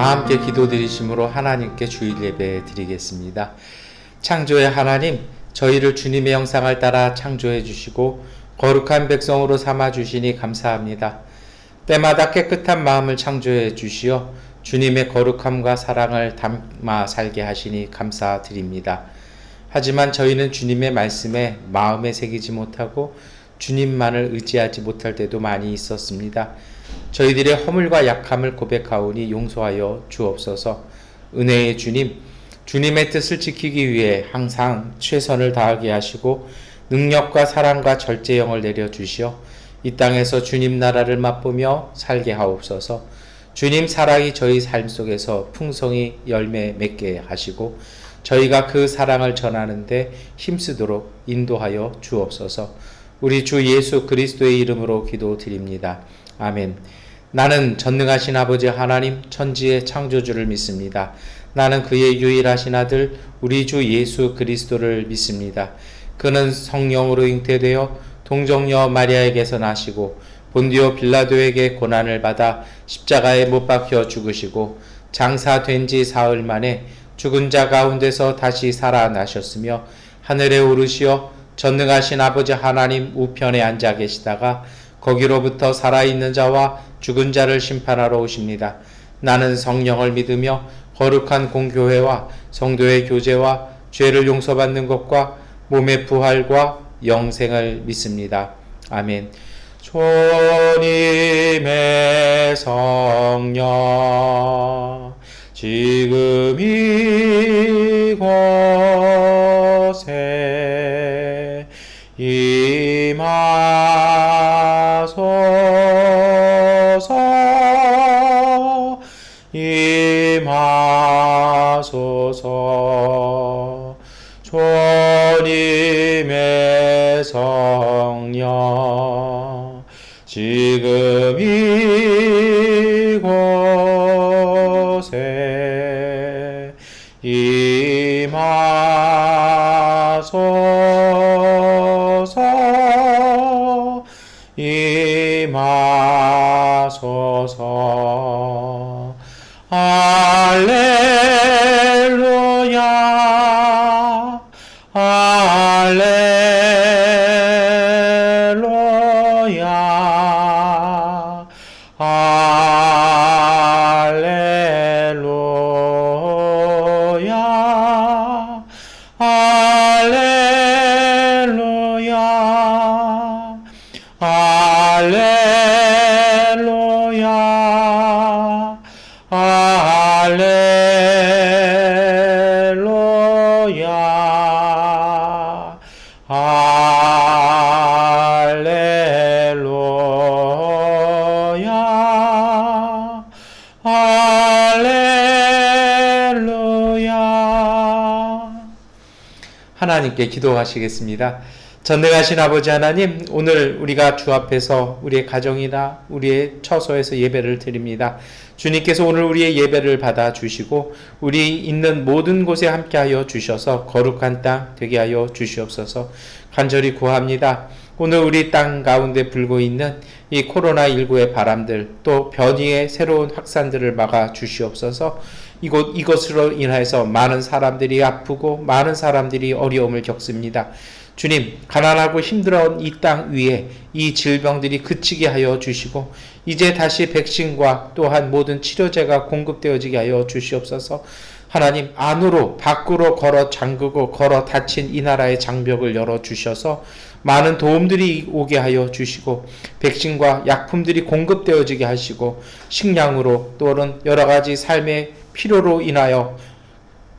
다 함께 기도드리심으로 하나님께 주일 예배 드리겠습니다. 창조의 하나님, 저희를 주님의 형상을 따라 창조해 주시고 거룩한 백성으로 삼아 주시니 감사합니다. 때마다 깨끗한 마음을 창조해 주시어 주님의 거룩함과 사랑을 담아 살게 하시니 감사드립니다. 하지만 저희는 주님의 말씀에 마음에 새기지 못하고 주님만을 의지하지 못할 때도 많이 있었습니다. 저희들의 허물과 약함을 고백하오니 용서하여 주옵소서. 은혜의 주님, 주님의 뜻을 지키기 위해 항상 최선을 다하게 하시고 능력과 사랑과 절제형을 내려주시어 이 땅에서 주님 나라를 맛보며 살게 하옵소서. 주님 사랑이 저희 삶 속에서 풍성히 열매 맺게 하시고 저희가 그 사랑을 전하는데 힘쓰도록 인도하여 주옵소서. 우리 주 예수 그리스도의 이름으로 기도드립니다. 아멘. 나는 전능하신 아버지 하나님 천지의 창조주를 믿습니다. 나는 그의 유일하신 아들 우리 주 예수 그리스도를 믿습니다. 그는 성령으로 잉태되어 동정녀 마리아에게서 나시고 본디오 빌라도에게 고난을 받아 십자가에 못 박혀 죽으시고 장사된 지 사흘 만에 죽은 자 가운데서 다시 살아나셨으며 하늘에 오르시어 전능하신 아버지 하나님 우편에 앉아 계시다가 거기로부터 살아있는 자와 죽은 자를 심판하러 오십니다. 나는 성령을 믿으며 거룩한 공교회와 성도의 교제와 죄를 용서받는 것과 몸의 부활과 영생을 믿습니다. 아멘. 주님의 성령 지금 이곳에 임하소서. 주님의 성령 지금 이곳에 임하소서. 할렐루야 할렐루야 할렐루야 할렐루야 할렐루야 할렐루야 할렐루야 할렐루야. 하나님께 기도하시겠습니다. 전능하신 아버지 하나님, 오늘 우리가 주 앞에서 우리의 가정이나 우리의 처소에서 예배를 드립니다. 주님께서 오늘 우리의 예배를 받아주시고 우리 있는 모든 곳에 함께하여 주셔서 거룩한 땅 되게 하여 주시옵소서. 간절히 구합니다. 오늘 우리 땅 가운데 불고 있는 이 코로나19의 바람들, 또 변이의 새로운 확산들을 막아 주시옵소서. 이것으로 인해서 많은 사람들이 아프고 많은 사람들이 어려움을 겪습니다. 주님, 가난하고 힘들어온 이 땅 위에 이 질병들이 그치게 하여 주시고 이제 다시 백신과 또한 모든 치료제가 공급되어지게 하여 주시옵소서. 하나님, 안으로 밖으로 걸어 잠그고 걸어 닫힌 이 나라의 장벽을 열어주셔서 많은 도움들이 오게 하여 주시고 백신과 약품들이 공급되어지게 하시고 식량으로 또는 여러 가지 삶의 필요로 인하여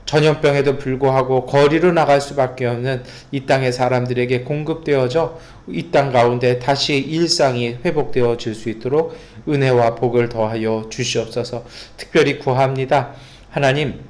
전염병에도 불구하고 거리로 나갈 수밖에 없는 이 땅의 사람들에게 공급되어져 이 땅 가운데 다시 일상이 회복되어질 수 있도록 은혜와 복을 더하여 주시옵소서. 특별히 구합니다. 하나님,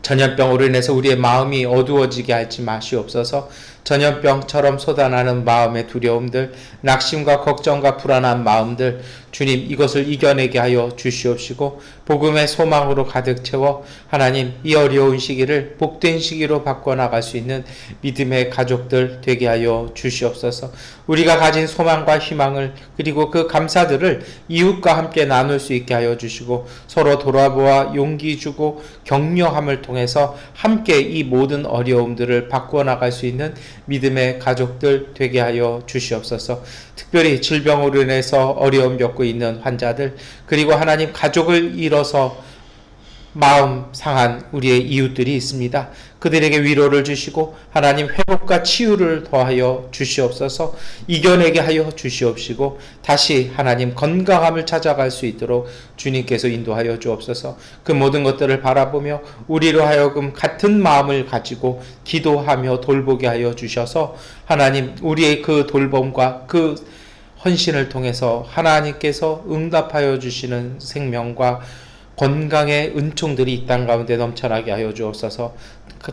전염병으로 인해서 우리의 마음이 어두워지게 하지 마시옵소서. 전염병처럼 쏟아나는 마음의 두려움들, 낙심과 걱정과 불안한 마음들, 주님 이것을 이겨내게 하여 주시옵시고 복음의 소망으로 가득 채워 하나님 이 어려운 시기를 복된 시기로 바꿔나갈 수 있는 믿음의 가족들 되게 하여 주시옵소서. 우리가 가진 소망과 희망을 그리고 그 감사들을 이웃과 함께 나눌 수 있게 하여 주시고 서로 돌아보아 용기 주고 격려함을 통해서 함께 이 모든 어려움들을 바꿔나갈 수 있는 믿음의 가족들 되게 하여 주시옵소서. 특별히 질병으로 인해서 어려움 겪고 있는 환자들 그리고 하나님 가족을 잃어서 마음 상한 우리의 이웃들이 있습니다. 그들에게 위로를 주시고 하나님 회복과 치유를 더하여 주시옵소서. 이겨내게 하여 주시옵시고 다시 하나님 건강함을 찾아갈 수 있도록 주님께서 인도하여 주옵소서. 그 모든 것들을 바라보며 우리로 하여금 같은 마음을 가지고 기도하며 돌보게 하여 주셔서 하나님 우리의 그 돌봄과 그 헌신을 통해서 하나님께서 응답하여 주시는 생명과 건강의 은총들이 이 땅 가운데 넘쳐나게 하여 주옵소서.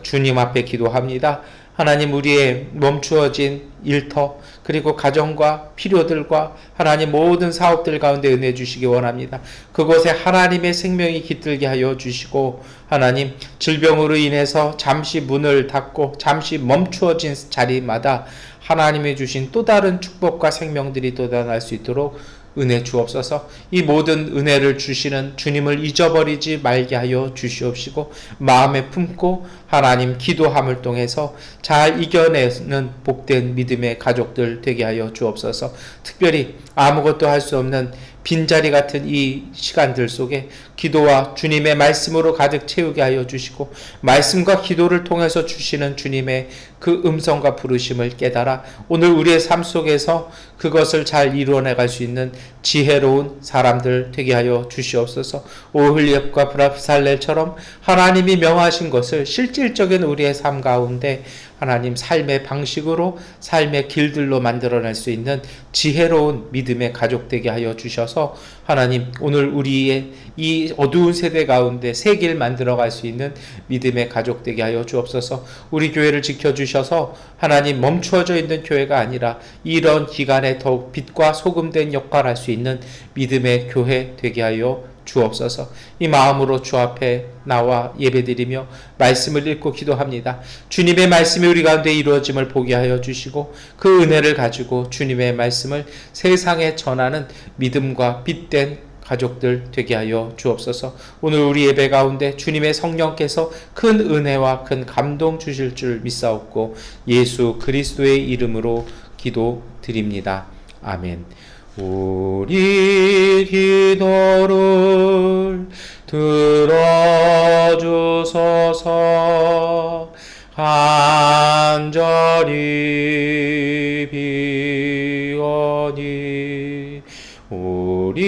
주님 앞에 기도합니다. 하나님 우리의 멈추어진 일터 그리고 가정과 필요들과 하나님 모든 사업들 가운데 은혜 주시기 원합니다. 그곳에 하나님의 생명이 깃들게 하여 주시고 하나님 질병으로 인해서 잠시 문을 닫고 잠시 멈추어진 자리마다 하나님이 주신 또 다른 축복과 생명들이 돋아날 수 있도록 은혜 주옵소서. 이 모든 은혜를 주시는 주님을 잊어버리지 말게 하여 주시옵시고 마음에 품고 하나님 기도함을 통해서 잘 이겨내는 복된 믿음의 가족들 되게 하여 주옵소서. 특별히 아무것도 할 수 없는 빈자리 같은 이 시간들 속에 기도와 주님의 말씀으로 가득 채우게 하여 주시고 말씀과 기도를 통해서 주시는 주님의 그 음성과 부르심을 깨달아 오늘 우리의 삶 속에서 그것을 잘 이루어내갈 수 있는 지혜로운 사람들 되게 하여 주시옵소서. 오홀리압과 브랍살렐처럼 하나님이 명하신 것을 실질적인 우리의 삶 가운데 하나님 삶의 방식으로 삶의 길들로 만들어낼 수 있는 지혜로운 믿음의 가족 되게 하여 주셔서 하나님 오늘 우리의 이 어두운 세대 가운데 새 길 만들어갈 수 있는 믿음의 가족 되게 하여 주옵소서. 우리 교회를 지켜주셔서 하나님 멈추어져 있는 교회가 아니라 이런 기간에 더욱 빛과 소금된 역할을 할 수 있는 믿음의 교회 되게 하여 주옵소서. 이 마음으로 주 앞에 나와 예배드리며 말씀을 읽고 기도합니다. 주님의 말씀이 우리 가운데 이루어짐을 보게 하여 주시고 그 은혜를 가지고 주님의 말씀을 세상에 전하는 믿음과 빛된 가족들 되게 하여 주옵소서. 오늘 우리 예배 가운데 주님의 성령께서 큰 은혜와 큰 감동 주실 줄 믿사옵고 예수 그리스도의 이름으로 기도드립니다. 아멘. 우리 기도를 들어주소서. 간절히 비오니 우리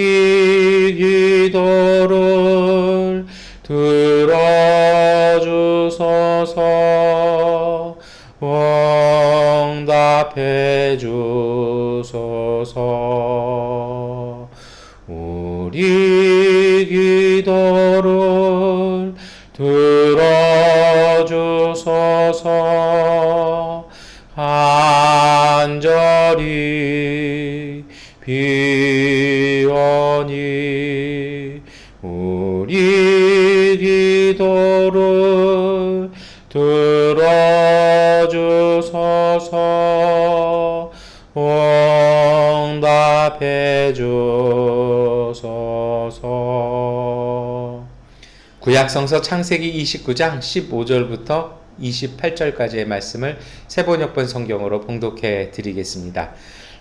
기도를 들어주소서. 응답해 주소서. 우리 기도를 들어주소서. 간절히 비오니 우리 기도를 들어주소서. 응답해 주소서. 구약성서 창세기 29장 15절부터 28절까지의 말씀을 세번역번 성경으로 봉독해 드리겠습니다.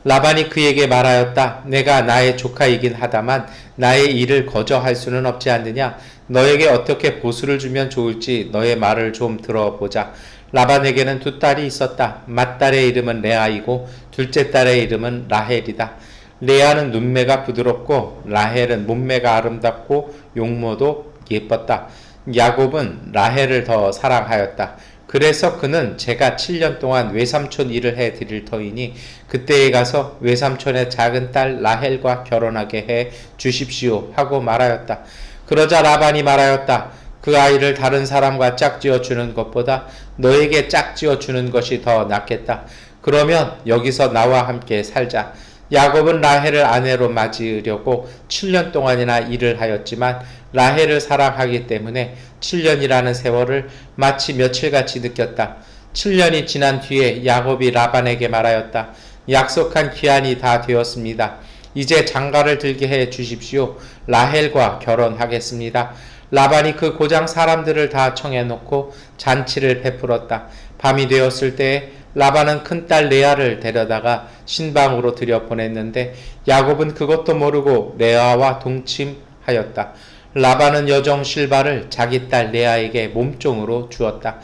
라반이 그에게 말하였다. 내가 나의 조카이긴 하다만 나의 일을 거저할 수는 없지 않느냐. 너에게 어떻게 보수를 주면 좋을지 너의 말을 좀 들어보자. 라반에게는 두 딸이 있었다. 맏딸의 이름은 레아이고 둘째 딸의 이름은 라헬이다. 레아는 눈매가 부드럽고 라헬은 몸매가 아름답고 용모도 예뻤다. 야곱은 라헬을 더 사랑하였다. 그래서 그는 제가 7년 동안 외삼촌 일을 해 드릴 터이니 그때에 가서 외삼촌의 작은 딸 라헬과 결혼하게 해 주십시오 하고 말하였다. 그러자 라반이 말하였다. 그 아이를 다른 사람과 짝지어 주는 것보다 너에게 짝지어 주는 것이 더 낫겠다. 그러면 여기서 나와 함께 살자. 야곱은 라헬을 아내로 맞으려고 7년 동안이나 일을 하였지만 라헬을 사랑하기 때문에 7년이라는 세월을 마치 며칠같이 느꼈다. 7년이 지난 뒤에 야곱이 라반에게 말하였다. 약속한 기한이 다 되었습니다. 이제 장가를 들게 해 주십시오. 라헬과 결혼하겠습니다. 라반이 그 고장 사람들을 다 청해놓고 잔치를 베풀었다. 밤이 되었을 때에 라반은 큰딸 레아를 데려다가 신방으로 들여보냈는데 야곱은 그것도 모르고 레아와 동침하였다. 라반은 여종 실바를 자기 딸 레아에게 몸종으로 주었다.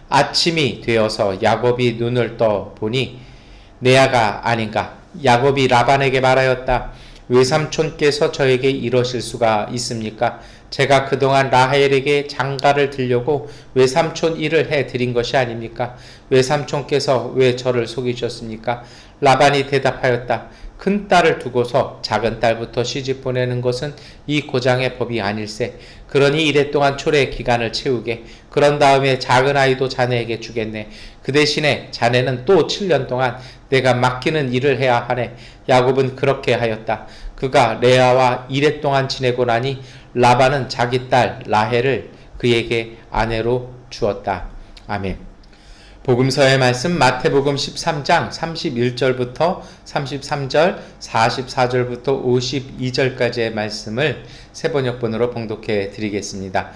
아침이 되어서 야곱이 눈을 떠 보니 레아가 아닌가. 야곱이 라반에게 말하였다. 외삼촌께서 저에게 이러실 수가 있습니까? 제가 그동안 라헬에게 장가를 들려고 외삼촌 일을 해드린 것이 아닙니까? 외삼촌께서 왜 저를 속이셨습니까? 라반이 대답하였다. 큰 딸을 두고서 작은 딸부터 시집 보내는 것은 이 고장의 법이 아닐세. 그러니 이랫동안 초래 기간을 채우게. 그런 다음에 작은 아이도 자네에게 주겠네. 그 대신에 자네는 또 7년 동안 내가 맡기는 일을 해야 하네. 야곱은 그렇게 하였다. 그가 레아와 이랫동안 지내고 나니 라반은 자기 딸 라헬을 그에게 아내로 주었다. 아멘. 복음서의 말씀 마태복음 13장 31절부터 33절, 44절부터 52절까지의 말씀을 세번역본으로 봉독해 드리겠습니다.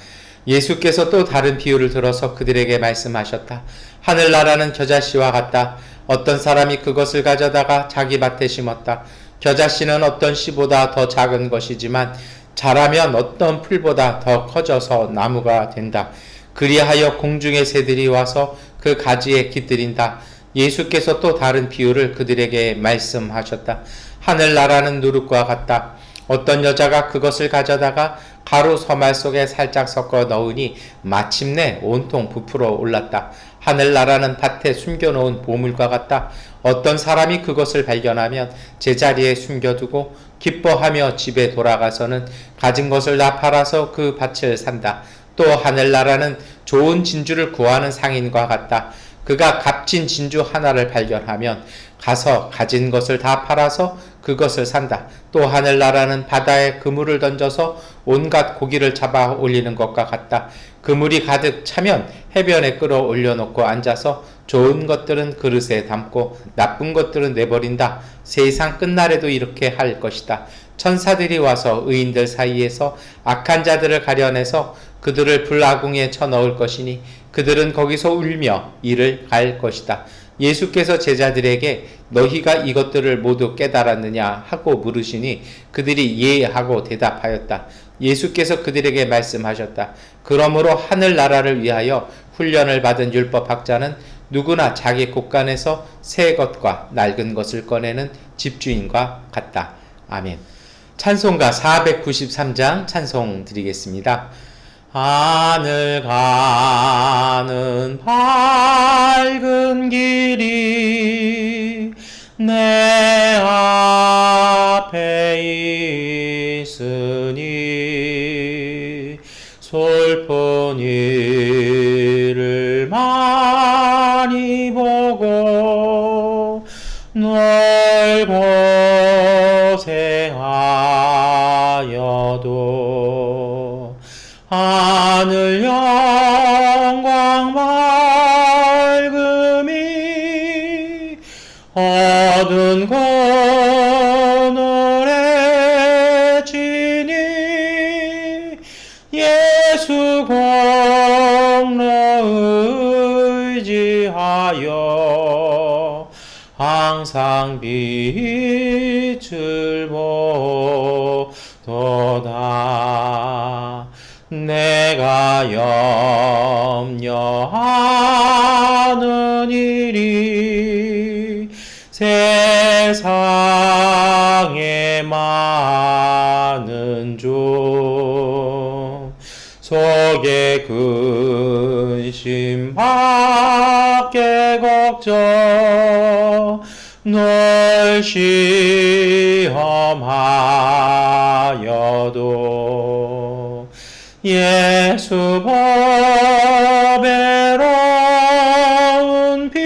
예수께서 또 다른 비유를 들어서 그들에게 말씀하셨다. 하늘나라는 겨자씨와 같다. 어떤 사람이 그것을 가져다가 자기 밭에 심었다. 겨자씨는 어떤 씨보다 더 작은 것이지만 자라면 어떤 풀보다 더 커져서 나무가 된다. 그리하여 공중의 새들이 와서 그 가지에 깃들인다. 예수께서 또 다른 비유를 그들에게 말씀하셨다. 하늘나라는 누룩과 같다. 어떤 여자가 그것을 가져다가 가루 서말 속에 살짝 섞어 넣으니 마침내 온통 부풀어 올랐다. 하늘나라는 밭에 숨겨놓은 보물과 같다. 어떤 사람이 그것을 발견하면 제자리에 숨겨두고 기뻐하며 집에 돌아가서는 가진 것을 다 팔아서 그 밭을 산다. 또 하늘나라는 좋은 진주를 구하는 상인과 같다. 그가 값진 진주 하나를 발견하면 가서 가진 것을 다 팔아서 그것을 산다. 또 하늘나라는 바다에 그물을 던져서 온갖 고기를 잡아 올리는 것과 같다. 그물이 가득 차면 해변에 끌어올려 놓고 앉아서 좋은 것들은 그릇에 담고 나쁜 것들은 내버린다. 세상 끝날에도 이렇게 할 것이다. 천사들이 와서 의인들 사이에서 악한 자들을 가려내서 그들을 불아궁에 쳐넣을 것이니 그들은 거기서 울며 이를 갈 것이다. 예수께서 제자들에게 너희가 이것들을 모두 깨달았느냐 하고 물으시니 그들이 예 하고 대답하였다. 예수께서 그들에게 말씀하셨다. 그러므로 하늘나라를 위하여 훈련을 받은 율법학자는 누구나 자기 곳간에서 새 것과 낡은 것을 꺼내는 집주인과 같다. 아멘. 찬송가 493장 찬송 드리겠습니다. 하늘 가는 밝은 길이 내 앞에 있으니 솔픈 이를 많이 보고 널 고생하여도 하늘 영광 맑음이 어두운 그늘에 지니 예수 공로 의지하여 항상 빛을 보도다. 내가 염려하는 일이 세상에 많은 종 속에 근심 밖에 걱정 널 시험하여도 예수 보배로운 피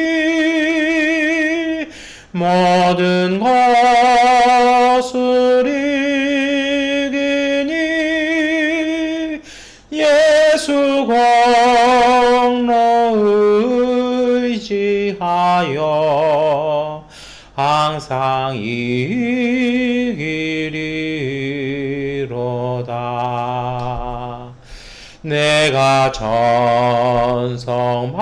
모든 것을 이기니 예수 공로 의지하여 항상 이기리로다. 내가 전성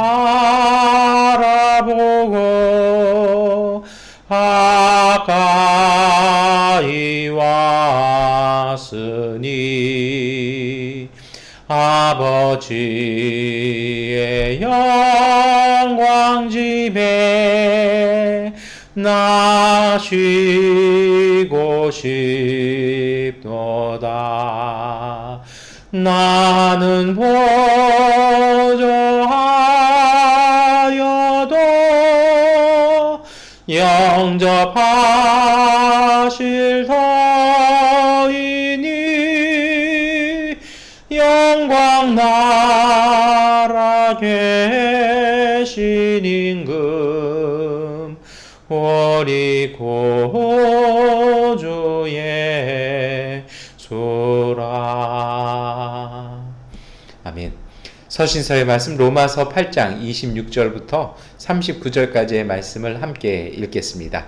바라보고 가까이 왔으니 아버지의 영광 집에 나 쉬고 싶도다. 나는 보조하여도 영접하실 터이니 영광 나라 계신 임금 우리 구주의 소라. 아멘. 서신서의 말씀 로마서 8장 26절부터 39절까지의 말씀을 함께 읽겠습니다.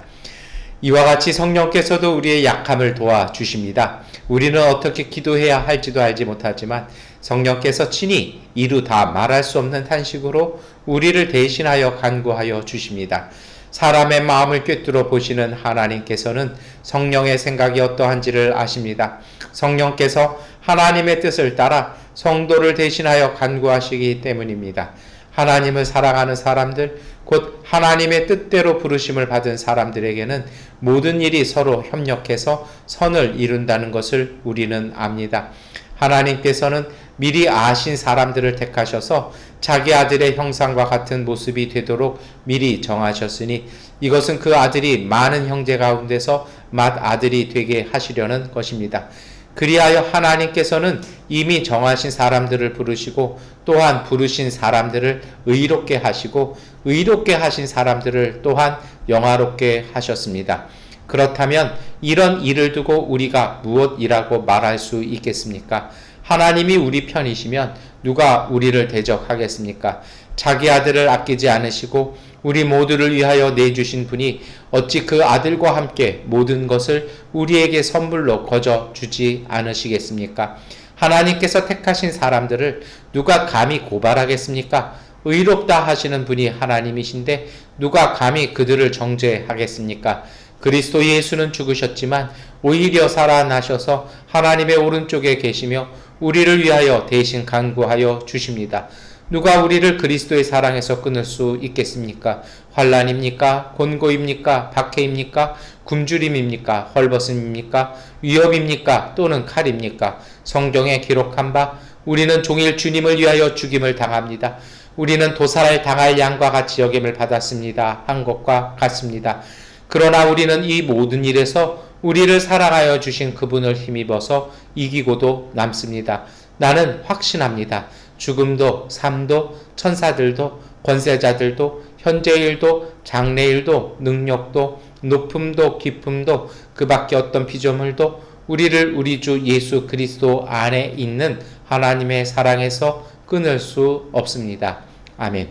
이와 같이 성령께서도 우리의 약함을 도와주십니다. 우리는 어떻게 기도해야 할지도 알지 못하지만 성령께서 친히 이루 다 말할 수 없는 탄식으로 우리를 대신하여 간구하여 주십니다. 사람의 마음을 꿰뚫어 보시는 하나님께서는 성령의 생각이 어떠한지를 아십니다. 성령께서 하나님의 뜻을 따라 성도를 대신하여 간구하시기 때문입니다. 하나님을 사랑하는 사람들, 곧 하나님의 뜻대로 부르심을 받은 사람들에게는 모든 일이 서로 협력해서 선을 이룬다는 것을 우리는 압니다. 하나님께서는 미리 아신 사람들을 택하셔서 자기 아들의 형상과 같은 모습이 되도록 미리 정하셨으니 이것은 그 아들이 많은 형제 가운데서 맏아들이 되게 하시려는 것입니다. 그리하여 하나님께서는 이미 정하신 사람들을 부르시고 또한 부르신 사람들을 의롭게 하시고 의롭게 하신 사람들을 또한 영화롭게 하셨습니다. 그렇다면 이런 일을 두고 우리가 무엇이라고 말할 수 있겠습니까? 하나님이 우리 편이시면 누가 우리를 대적하겠습니까? 자기 아들을 아끼지 않으시고 우리 모두를 위하여 내주신 분이 어찌 그 아들과 함께 모든 것을 우리에게 선물로 거저 주지 않으시겠습니까? 하나님께서 택하신 사람들을 누가 감히 고발하겠습니까? 의롭다 하시는 분이 하나님이신데 누가 감히 그들을 정죄하겠습니까? 그리스도 예수는 죽으셨지만 오히려 살아나셔서 하나님의 오른쪽에 계시며 우리를 위하여 대신 간구하여 주십니다. 누가 우리를 그리스도의 사랑에서 끊을 수 있겠습니까? 환난입니까? 곤고입니까? 박해입니까? 굶주림입니까? 헐벗음입니까? 위협입니까? 또는 칼입니까? 성경에 기록한 바 우리는 종일 주님을 위하여 죽임을 당합니다. 우리는 도살을 당할 양과 같이 여김을 받았습니다. 한 것과 같습니다. 그러나 우리는 이 모든 일에서 우리를 사랑하여 주신 그분을 힘입어서 이기고도 남습니다. 나는 확신합니다. 죽음도 삶도 천사들도 권세자들도 현재일도 장래일도 능력도 높음도 깊음도 그 밖에 어떤 피조물도 우리를 우리 주 예수 그리스도 안에 있는 하나님의 사랑에서 끊을 수 없습니다. 아멘.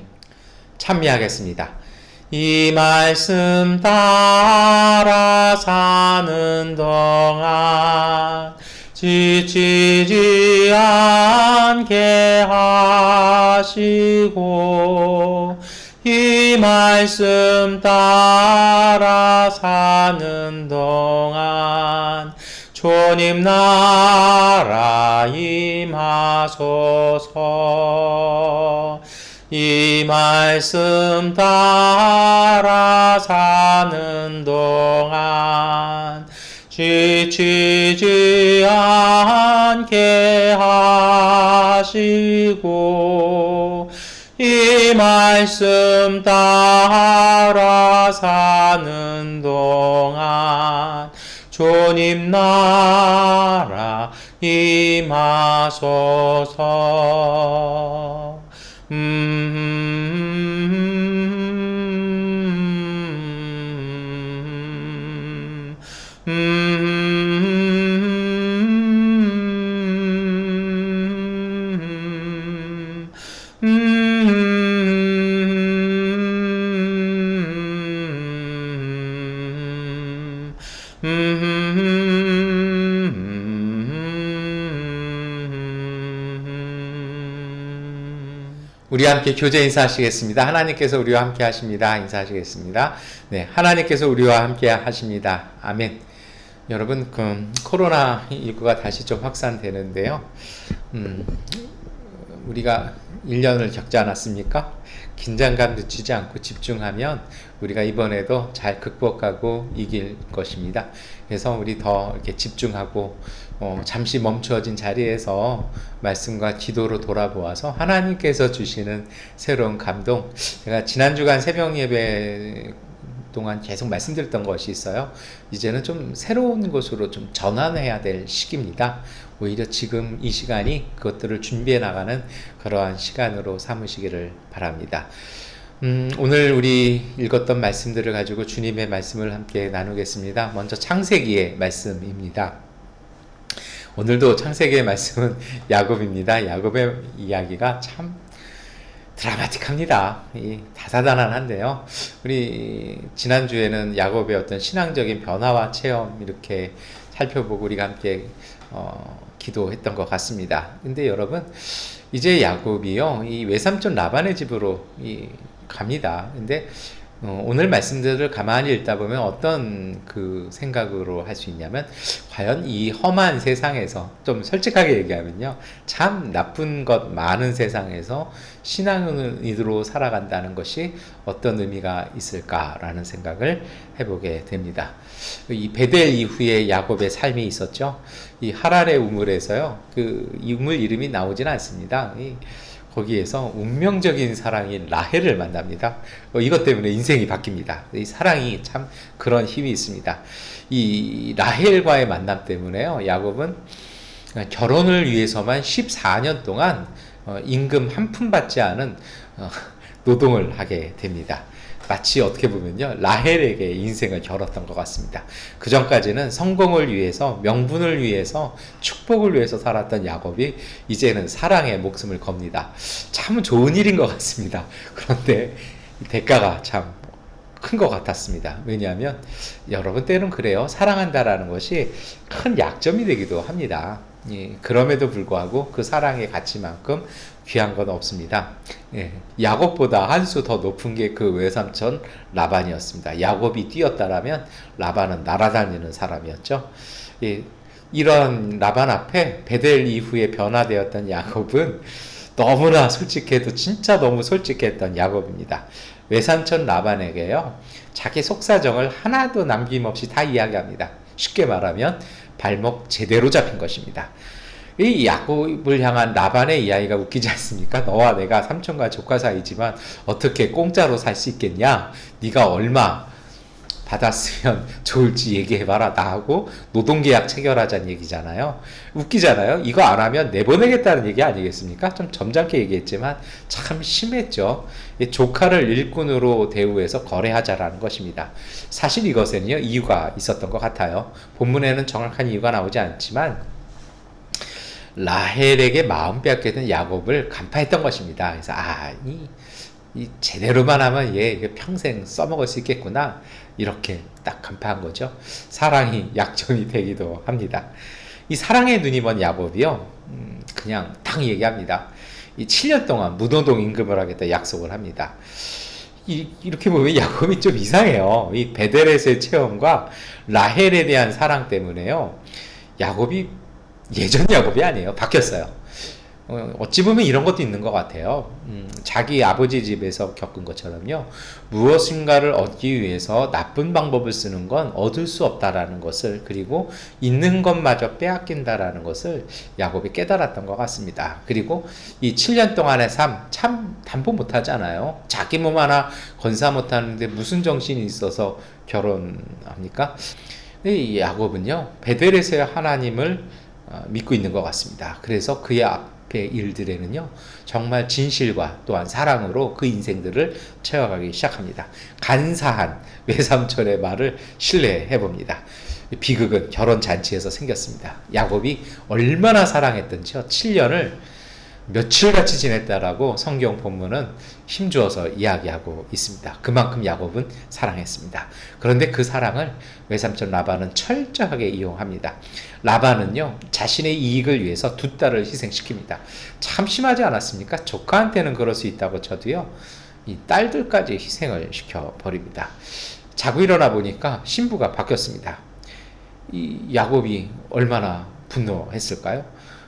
찬미하겠습니다. 이 말씀 따라 사는 동안 지치지 않게 하시고 이 말씀 따라 사는 동안 주님 나라 임하소서. 이 말씀 따라 사는 동안 지치지 않게 하시고 이 말씀 따라 사는 동안 주님 나라 임하소서. 우리 함께 교제 인사하시겠습니다. 하나님께서 우리와 함께 하십니다. 인사하시겠습니다. 네, 하나님께서 우리와 함께 하십니다. 아멘. 여러분, 코로나19가 다시 좀 확산되는데요. 우리가 1년을 겪지 않았습니까? 긴장감 늦추지 않고 집중하면 우리가 이번에도 잘 극복하고 이길 것입니다. 그래서 우리 더 이렇게 집중하고 잠시 멈추어진 자리에서 말씀과 기도로 돌아보아서 하나님께서 주시는 새로운 감동, 제가 지난 주간 새벽 예배 동안 계속 말씀드렸던 것이 있어요. 이제는 좀 새로운 것으로 좀 전환해야 될 시기입니다. 오히려 지금 이 시간이 그것들을 준비해 나가는 그러한 시간으로 삼으시기를 바랍니다. 오늘 우리 읽었던 말씀들을 가지고 주님의 말씀을 함께 나누겠습니다. 먼저 창세기의 말씀입니다. 오늘도 창세기의 말씀은 야곱입니다. 야곱의 이야기가 참 드라마틱합니다. 다사다난한데요. 우리 지난주에는 야곱의 어떤 신앙적인 변화와 체험 이렇게 살펴보고 우리가 함께 기도했던 것 같습니다. 근데 여러분, 이제 야곱이요, 이 외삼촌 라반의 집으로 갑니다. 근데 오늘 말씀들을 가만히 읽다 보면 어떤 그 생각으로 할 수 있냐면, 과연 이 험한 세상에서, 좀 솔직하게 얘기하면요, 참 나쁜 것 많은 세상에서 신앙인으로 살아간다는 것이 어떤 의미가 있을까라는 생각을 해보게 됩니다. 이 베델 이후에 야곱의 삶이 있었죠. 이 하란의 우물에서요, 이 우물 이름이 나오진 않습니다. 거기에서 운명적인 사랑인 라헬을 만납니다. 이것 때문에 인생이 바뀝니다. 이 사랑이 참 그런 힘이 있습니다. 이 라헬과의 만남 때문에요, 야곱은 결혼을 위해서만 14년 동안 임금 한 푼 받지 않은 노동을 하게 됩니다. 마치 어떻게 보면요, 라헬에게 인생을 겨뤘던 것 같습니다. 그 전까지는 성공을 위해서, 명분을 위해서, 축복을 위해서 살았던 야곱이 이제는 사랑에 목숨을 겁니다. 참 좋은 일인 것 같습니다. 그런데 대가가 참 큰 것 같았습니다. 왜냐하면 여러분, 때는 그래요. 사랑한다라는 것이 큰 약점이 되기도 합니다. 그럼에도 불구하고 그 사랑의 가치만큼 귀한 건 없습니다. 야곱보다 한 수 더 높은 게 그 외삼촌 라반이었습니다. 야곱이 뛰었다라면 라반은 날아다니는 사람이었죠. 이런 라반 앞에 베델 이후에 변화되었던 야곱은 너무나 솔직해도 진짜 너무 솔직했던 야곱입니다. 외삼촌 라반에게요, 자기 속사정을 하나도 남김없이 다 이야기합니다. 쉽게 말하면 발목 제대로 잡힌 것입니다. 이 야곱을 향한 라반의 이야기가 웃기지 않습니까? 너와 내가 삼촌과 조카 사이지만 어떻게 공짜로 살 수 있겠냐? 네가 얼마 받았으면 좋을지 얘기해봐라. 나하고 노동계약 체결하자는 얘기잖아요. 웃기잖아요. 이거 안 하면 내보내겠다는 얘기 아니겠습니까? 좀 점잖게 얘기했지만 참 심했죠. 조카를 일꾼으로 대우해서 거래하자라는 것입니다. 사실 이것에는요, 이유가 있었던 것 같아요. 본문에는 정확한 이유가 나오지 않지만 라헬에게 마음 빼앗게 야곱을 간파했던 것입니다. 그래서 이 제대로만 하면 얘 평생 써먹을 수 있겠구나, 이렇게 딱 간파한 거죠. 사랑이 약점이 되기도 합니다. 이 사랑의 눈이 먼 야곱이요, 그냥 딱 얘기합니다. 이 7년 동안 무노동 임금을 하겠다 약속을 합니다. 이렇게 보면 야곱이 좀 이상해요. 이 베델에서의 체험과 라헬에 대한 사랑 때문에요, 야곱이 예전 야곱이 아니에요. 바뀌었어요. 어찌 보면 이런 것도 있는 것 같아요. 자기 아버지 집에서 겪은 것처럼요, 무엇인가를 얻기 위해서 나쁜 방법을 쓰는 건 얻을 수 없다라는 것을, 그리고 있는 것마저 빼앗긴다라는 것을 야곱이 깨달았던 것 같습니다. 그리고 이 7년 동안의 삶 참 담보 못하잖아요. 자기 몸 하나 건사 못하는데 무슨 정신이 있어서 결혼합니까? 이 야곱은요, 베델에서의 하나님을 믿고 있는 것 같습니다. 그래서 그의 앞의 일들에는요, 정말 진실과 또한 사랑으로 그 인생들을 채워가기 시작합니다. 간사한 외삼촌의 말을 신뢰해 봅니다. 비극은 결혼 잔치에서 생겼습니다. 야곱이 얼마나 사랑했던지요. 7년을 며칠같이 지냈다라고 성경 본문은 힘주어서 이야기하고 있습니다. 그만큼 야곱은 사랑했습니다. 그런데 그 사랑을 외삼촌 라반은 철저하게 이용합니다. 라반은요, 자신의 이익을 위해서 두 딸을 희생시킵니다. 참 심하지 않았습니까? 조카한테는 그럴 수 있다고 쳐도요, 이 딸들까지 희생을 시켜버립니다. 자고 일어나 보니까 신부가 바뀌었습니다. 이 야곱이 얼마나 분노했을까요?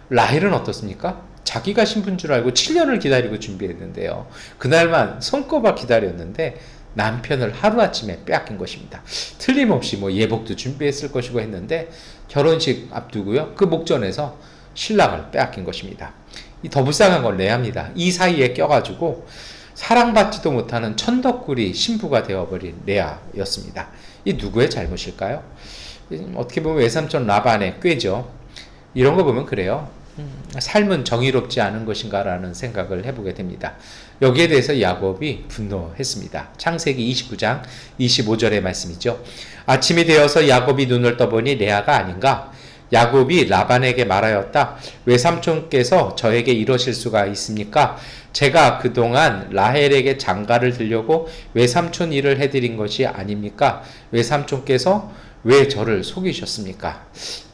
라헬은 어떻습니까? 자기가 신부인 줄 알고 7년을 기다리고 준비했는데요. 그날만 손꼽아 기다렸는데 남편을 하루아침에 빼앗긴 것입니다. 틀림없이 예복도 준비했을 것이고 했는데 결혼식 앞두고요, 그 목전에서 신랑을 빼앗긴 것입니다. 더 불쌍한 건 레아입니다. 이 사이에 껴가지고 사랑받지도 못하는 천덕꾸리 신부가 되어버린 레아였습니다. 이 누구의 잘못일까요? 어떻게 보면 외삼촌 라반의 꾀죠. 이런 거 보면 그래요. 삶은 정의롭지 않은 것인가 라는 생각을 해보게 됩니다. 여기에 대해서 야곱이 분노했습니다. 창세기 29장 25절의 말씀이죠. 아침이 되어서 야곱이 눈을 떠보니 레아가 아닌가? 야곱이 라반에게 말하였다. 외삼촌께서 저에게 이러실 수가 있습니까? 제가 그동안 라헬에게 장가를 들려고 외삼촌 일을 해드린 것이 아닙니까? 외삼촌께서 왜 저를 속이셨습니까?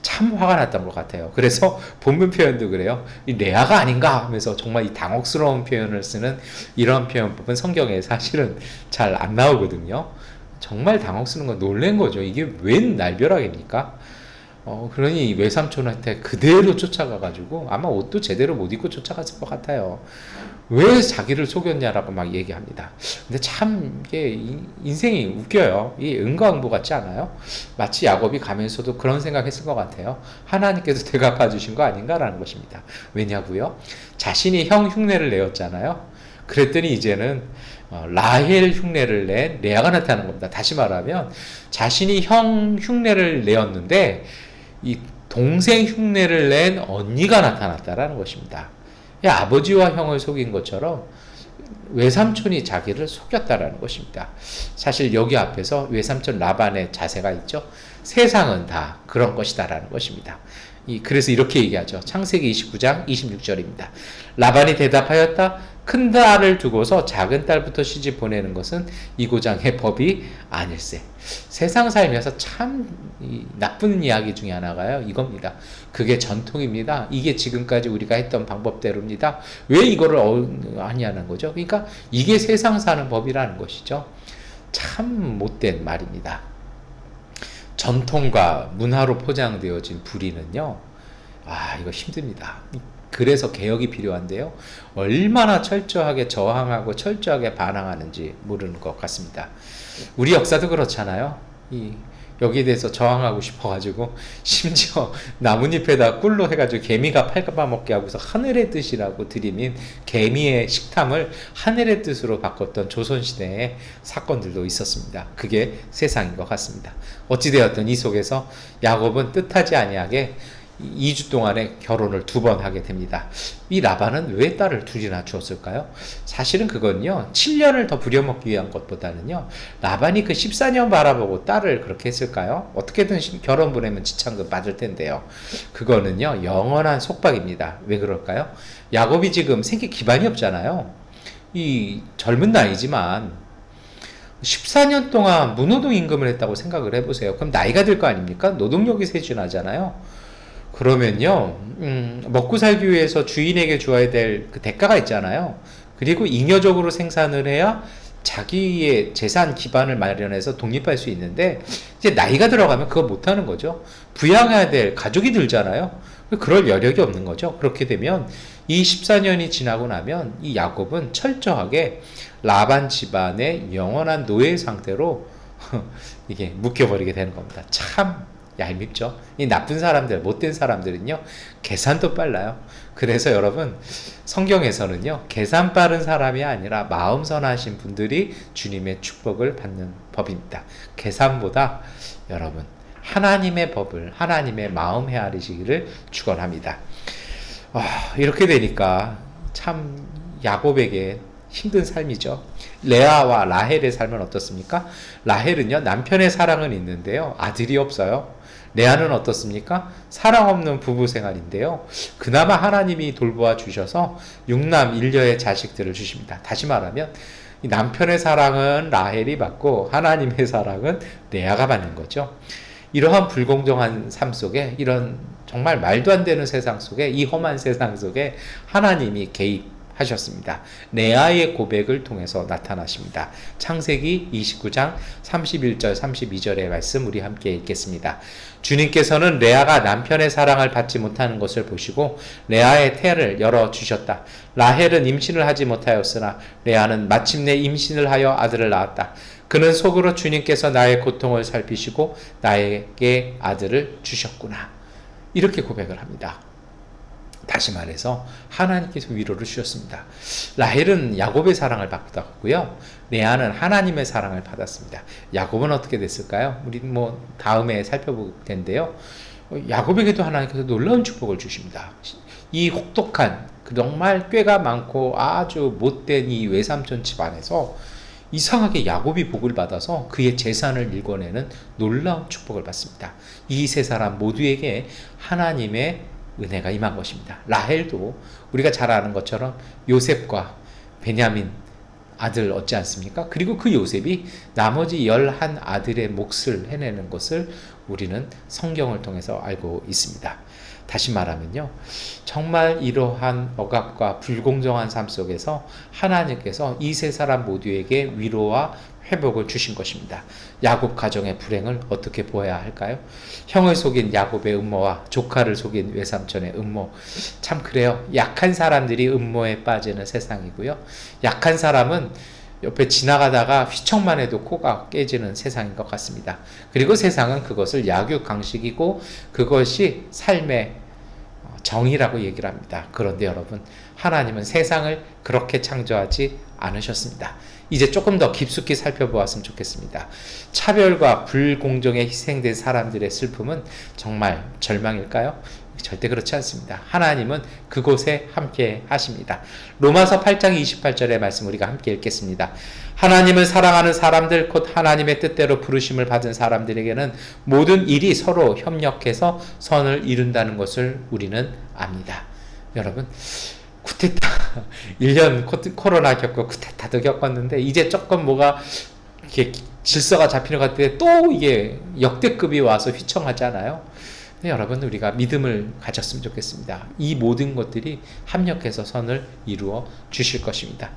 참 화가 났던 것 같아요. 그래서 본문 표현도 그래요. 이 레아가 아닌가 하면서 정말 이 당혹스러운 표현을 쓰는 이런 표현법은 성경에 사실은 잘 안 나오거든요. 정말 당혹스러운 건 놀란 거죠. 이게 웬 날벼락입니까? 그러니 외삼촌한테 그대로 쫓아가가지고 아마 옷도 제대로 못 입고 쫓아갔을 것 같아요. 왜 자기를 속였냐라고 막 얘기합니다. 근데 참 이게 인생이 웃겨요. 이 은과응보 같지 않아요? 마치 야곱이 가면서도 그런 생각했을 것 같아요. 하나님께서 대갚아 주신 거 아닌가라는 것입니다. 왜냐고요? 자신이 형 흉내를 내었잖아요. 그랬더니 이제는 라헬 흉내를 낸 레아가 나타나는 겁니다. 다시 말하면 자신이 형 흉내를 내었는데 이 동생 흉내를 낸 언니가 나타났다라는 것입니다. 아버지와 형을 속인 것처럼 외삼촌이 자기를 속였다라는 것입니다. 사실 여기 앞에서 외삼촌 라반의 자세가 있죠. 세상은 다 그런 것이다라는 것입니다. 그래서 이렇게 얘기하죠. 창세기 29장 26절입니다. 라반이 대답하였다. 큰 딸을 두고서 작은 딸부터 시집 보내는 것은 이고장의 법이 아닐세. 세상 살면서 참 나쁜 이야기 중에 하나가요, 이겁니다. 그게 전통입니다. 이게 지금까지 우리가 했던 방법대로입니다. 왜 이거를 하냐는 거죠. 그러니까 이게 세상 사는 법이라는 것이죠. 참 못된 말입니다. 전통과 문화로 포장되어진 불의는요, 이거 힘듭니다. 그래서 개혁이 필요한데요, 얼마나 철저하게 저항하고 철저하게 반항하는지 모르는 것 같습니다. 우리 역사도 그렇잖아요. 여기에 대해서 저항하고 싶어가지고 심지어 나뭇잎에다 꿀로 해가지고 개미가 팔아먹게 하고서 하늘의 뜻이라고 들이민 개미의 식탐을 하늘의 뜻으로 바꿨던 조선시대의 사건들도 있었습니다. 그게 세상인 것 같습니다. 어찌되었든 이 속에서 야곱은 뜻하지 아니하게 2주 동안에 결혼을 2번 하게 됩니다. 이 라반은 왜 딸을 둘이나 주었을까요? 사실은 그건요, 7년을 더 부려먹기 위한 것보다는요, 라반이 그 14년 바라보고 딸을 그렇게 했을까요? 어떻게든 결혼 보내면 지참금 받을 텐데요. 그거는요, 영원한 속박입니다. 왜 그럴까요? 야곱이 지금 생기 기반이 없잖아요. 이 젊은 나이지만 14년 동안 무노동 임금을 했다고 생각을 해보세요. 그럼 나이가 들 거 아닙니까? 노동력이 세준하잖아요. 그러면요, 먹고 살기 위해서 주인에게 줘야 될 그 대가가 있잖아요. 그리고 잉여적으로 생산을 해야 자기의 재산 기반을 마련해서 독립할 수 있는데, 이제 나이가 들어가면 그거 못하는 거죠. 부양해야 될 가족이 들잖아요. 그럴 여력이 없는 거죠. 그렇게 되면 이 14년이 지나고 나면 이 야곱은 철저하게 라반 집안의 영원한 노예 상태로 이게 묶여버리게 되는 겁니다. 참 얄밉죠. 이 나쁜 사람들, 못된 사람들은요, 계산도 빨라요. 그래서 여러분, 성경에서는요, 계산 빠른 사람이 아니라 마음 선하신 분들이 주님의 축복을 받는 법입니다. 계산보다 여러분, 하나님의 법을, 하나님의 마음 헤아리시기를 축원합니다. 이렇게 되니까 참 야곱에게 힘든 삶이죠. 레아와 라헬의 삶은 어떻습니까? 라헬은요, 남편의 사랑은 있는데요, 아들이 없어요. 레아는 어떻습니까? 사랑 없는 부부 생활인데요, 그나마 하나님이 돌보아 주셔서 6남 1녀의 자식들을 주십니다. 다시 말하면 이 남편의 사랑은 라헬이 받고 하나님의 사랑은 레아가 받는 거죠. 이러한 불공정한 삶 속에, 이런 정말 말도 안 되는 세상 속에, 이 험한 세상 속에 하나님이 개입하셨습니다. 레아의 고백을 통해서 나타나십니다. 창세기 29장 31절 32절의 말씀 우리 함께 읽겠습니다. 주님께서는 레아가 남편의 사랑을 받지 못하는 것을 보시고 레아의 태를 열어주셨다. 라헬은 임신을 하지 못하였으나 레아는 마침내 임신을 하여 아들을 낳았다. 그는 속으로 주님께서 나의 고통을 살피시고 나에게 아들을 주셨구나. 이렇게 고백을 합니다. 다시 말해서 하나님께서 위로를 주셨습니다. 라헬은 야곱의 사랑을 받았고요, 레아는 하나님의 사랑을 받았습니다. 야곱은 어떻게 됐을까요? 우리 다음에 살펴볼 텐데요, 야곱에게도 하나님께서 놀라운 축복을 주십니다. 이 혹독한, 정말 꾀가 많고 아주 못된 이 외삼촌 집안에서 이상하게 야곱이 복을 받아서 그의 재산을 일궈내는 놀라운 축복을 받습니다. 이 세 사람 모두에게 하나님의 은혜가 임한 것입니다. 라헬도 우리가 잘 아는 것처럼 요셉과 베냐민 아들 얻지 않습니까? 그리고 그 요셉이 나머지 11아들의 몫을 해내는 것을 우리는 성경을 통해서 알고 있습니다. 다시 말하면요, 정말 이러한 억압과 불공정한 삶 속에서 하나님께서 이 세 사람 모두에게 위로와 회복을 주신 것입니다. 야곱 가정의 불행을 어떻게 보아야 할까요? 형을 속인 야곱의 음모와 조카를 속인 외삼촌의 음모, 참 그래요. 약한 사람들이 음모에 빠지는 세상이고요, 약한 사람은 옆에 지나가다가 휘청만 해도 코가 깨지는 세상인 것 같습니다. 그리고 세상은 그것을 약육강식이고 그것이 삶의 정의라고 얘기를 합니다. 그런데 여러분, 하나님은 세상을 그렇게 창조하지 않으셨습니다. 이제 조금 더 깊숙이 살펴보았으면 좋겠습니다. 차별과 불공정에 희생된 사람들의 슬픔은 정말 절망일까요? 절대 그렇지 않습니다. 하나님은 그곳에 함께 하십니다. 로마서 8장 28절의 말씀 우리가 함께 읽겠습니다. 하나님을 사랑하는 사람들, 곧 하나님의 뜻대로 부르심을 받은 사람들에게는 모든 일이 서로 협력해서 선을 이룬다는 것을 우리는 압니다. 여러분, 쿠데타 1년 코로나 겪고 쿠데타도 겪었는데 이제 조금 뭐가 이렇게 질서가 잡히는 것 같은데 또 이게 역대급이 와서 휘청하잖아요. 네, 여러분, 우리가 믿음을 가졌으면 좋겠습니다. 이 모든 것들이 합력해서 선을 이루어 주실 것입니다.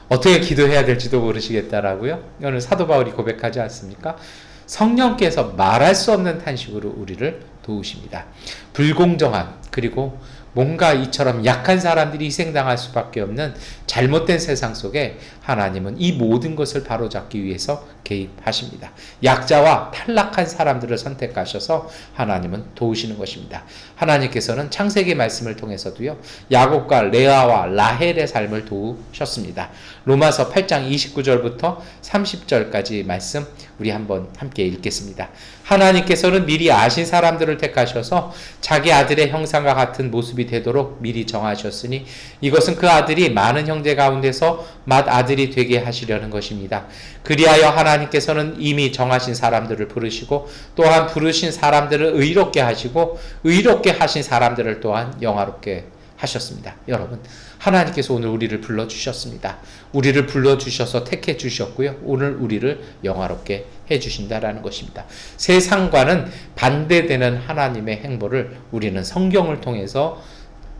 어떻게 기도해야 될지도 모르시겠다라고요? 오늘 사도 바울이 고백하지 않습니까? 성령께서 말할 수 없는 탄식으로 우리를 도우십니다. 불공정한, 그리고 뭔가 이처럼 약한 사람들이 희생당할 수밖에 없는 잘못된 세상 속에 하나님은 이 모든 것을 바로잡기 위해서 개입하십니다. 약자와 탈락한 사람들을 선택하셔서 하나님은 도우시는 것입니다. 하나님께서는 창세기 말씀을 통해서도요, 야곱과 레아와 라헬의 삶을 도우셨습니다. 로마서 8장 29절부터 30절까지 말씀 우리 한번 함께 읽겠습니다. 하나님께서는 미리 아신 사람들을 택하셔서 자기 아들의 형상과 같은 모습이 되도록 미리 정하셨으니 이것은 그 아들이 많은 형제 가운데서 맏아들이 되게 하시려는 것입니다. 그리하여 하나님께서는 이미 정하신 사람들을 부르시고 또한 부르신 사람들을 의롭게 하시고 의롭게 하신 사람들을 또한 영화롭게 하셨습니다. 여러분, 하나님께서 오늘 우리를 불러주셨습니다. 우리를 불러주셔서 택해 주셨고요, 오늘 우리를 영화롭게 해주신다라는 것입니다. 세상과는 반대되는 하나님의 행보를 우리는 성경을 통해서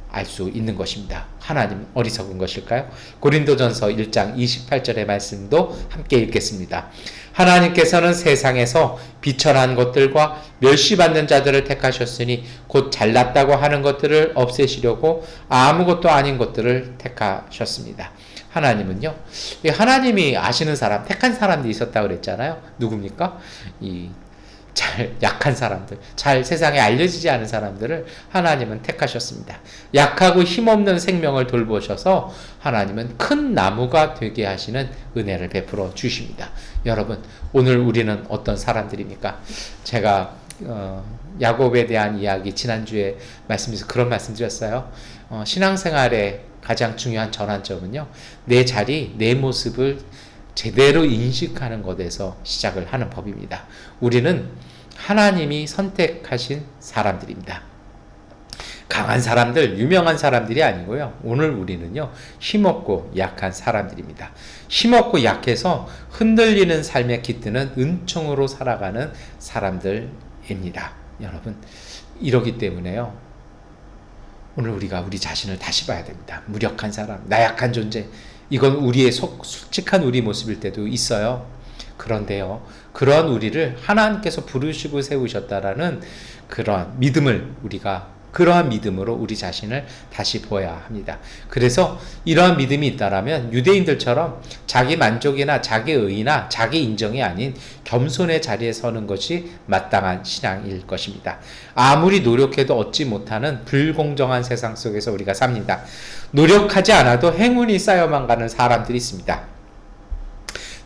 알 수 있는 것입니다. 하나님 어리석은 것일까요? 고린도전서 1장 28절의 말씀도 함께 읽겠습니다. 하나님께서는 세상에서 비천한 것들과 멸시받는 자들을 택하셨으니 곧 잘났다고 하는 것들을 없애시려고 아무것도 아닌 것들을 택하셨습니다. 하나님은요, 하나님이 아시는 사람, 택한 사람들이 있었다고 그랬잖아요. 누굽니까? 잘 약한 사람들, 잘 세상에 알려지지 않은 사람들을 하나님은 택하셨습니다. 약하고 힘없는 생명을 돌보셔서 하나님은 큰 나무가 되게 하시는 은혜를 베풀어 주십니다. 여러분, 오늘 우리는 어떤 사람들입니까? 제가 야곱에 대한 이야기 지난주에 말씀에서 그런 말씀 드렸어요. 신앙생활의 가장 중요한 전환점은요, 내 자리, 내 모습을 제대로 인식하는 것에서 시작을 하는 법입니다. 우리는 하나님이 선택하신 사람들입니다. 강한 사람들, 유명한 사람들이 아니고요. 오늘 우리는요, 힘없고 약한 사람들입니다. 힘없고 약해서 흔들리는 삶에 깃드는 은총으로 살아가는 사람들입니다. 여러분, 이러기 때문에요, 오늘 우리가 우리 자신을 다시 봐야 됩니다. 무력한 사람, 나약한 존재, 이건 우리의 솔직한 우리 모습일 때도 있어요. 그런데요, 그런 우리를 하나님께서 부르시고 세우셨다라는 그러한 믿음을 그러한 믿음으로 우리 자신을 다시 보아야 합니다. 그래서 이러한 믿음이 있다라면 유대인들처럼 자기 만족이나 자기 의나 자기 인정이 아닌 겸손의 자리에 서는 것이 마땅한 신앙일 것입니다. 아무리 노력해도 얻지 못하는 불공정한 세상 속에서 우리가 삽니다. 노력하지 않아도 행운이 쌓여만 가는 사람들이 있습니다.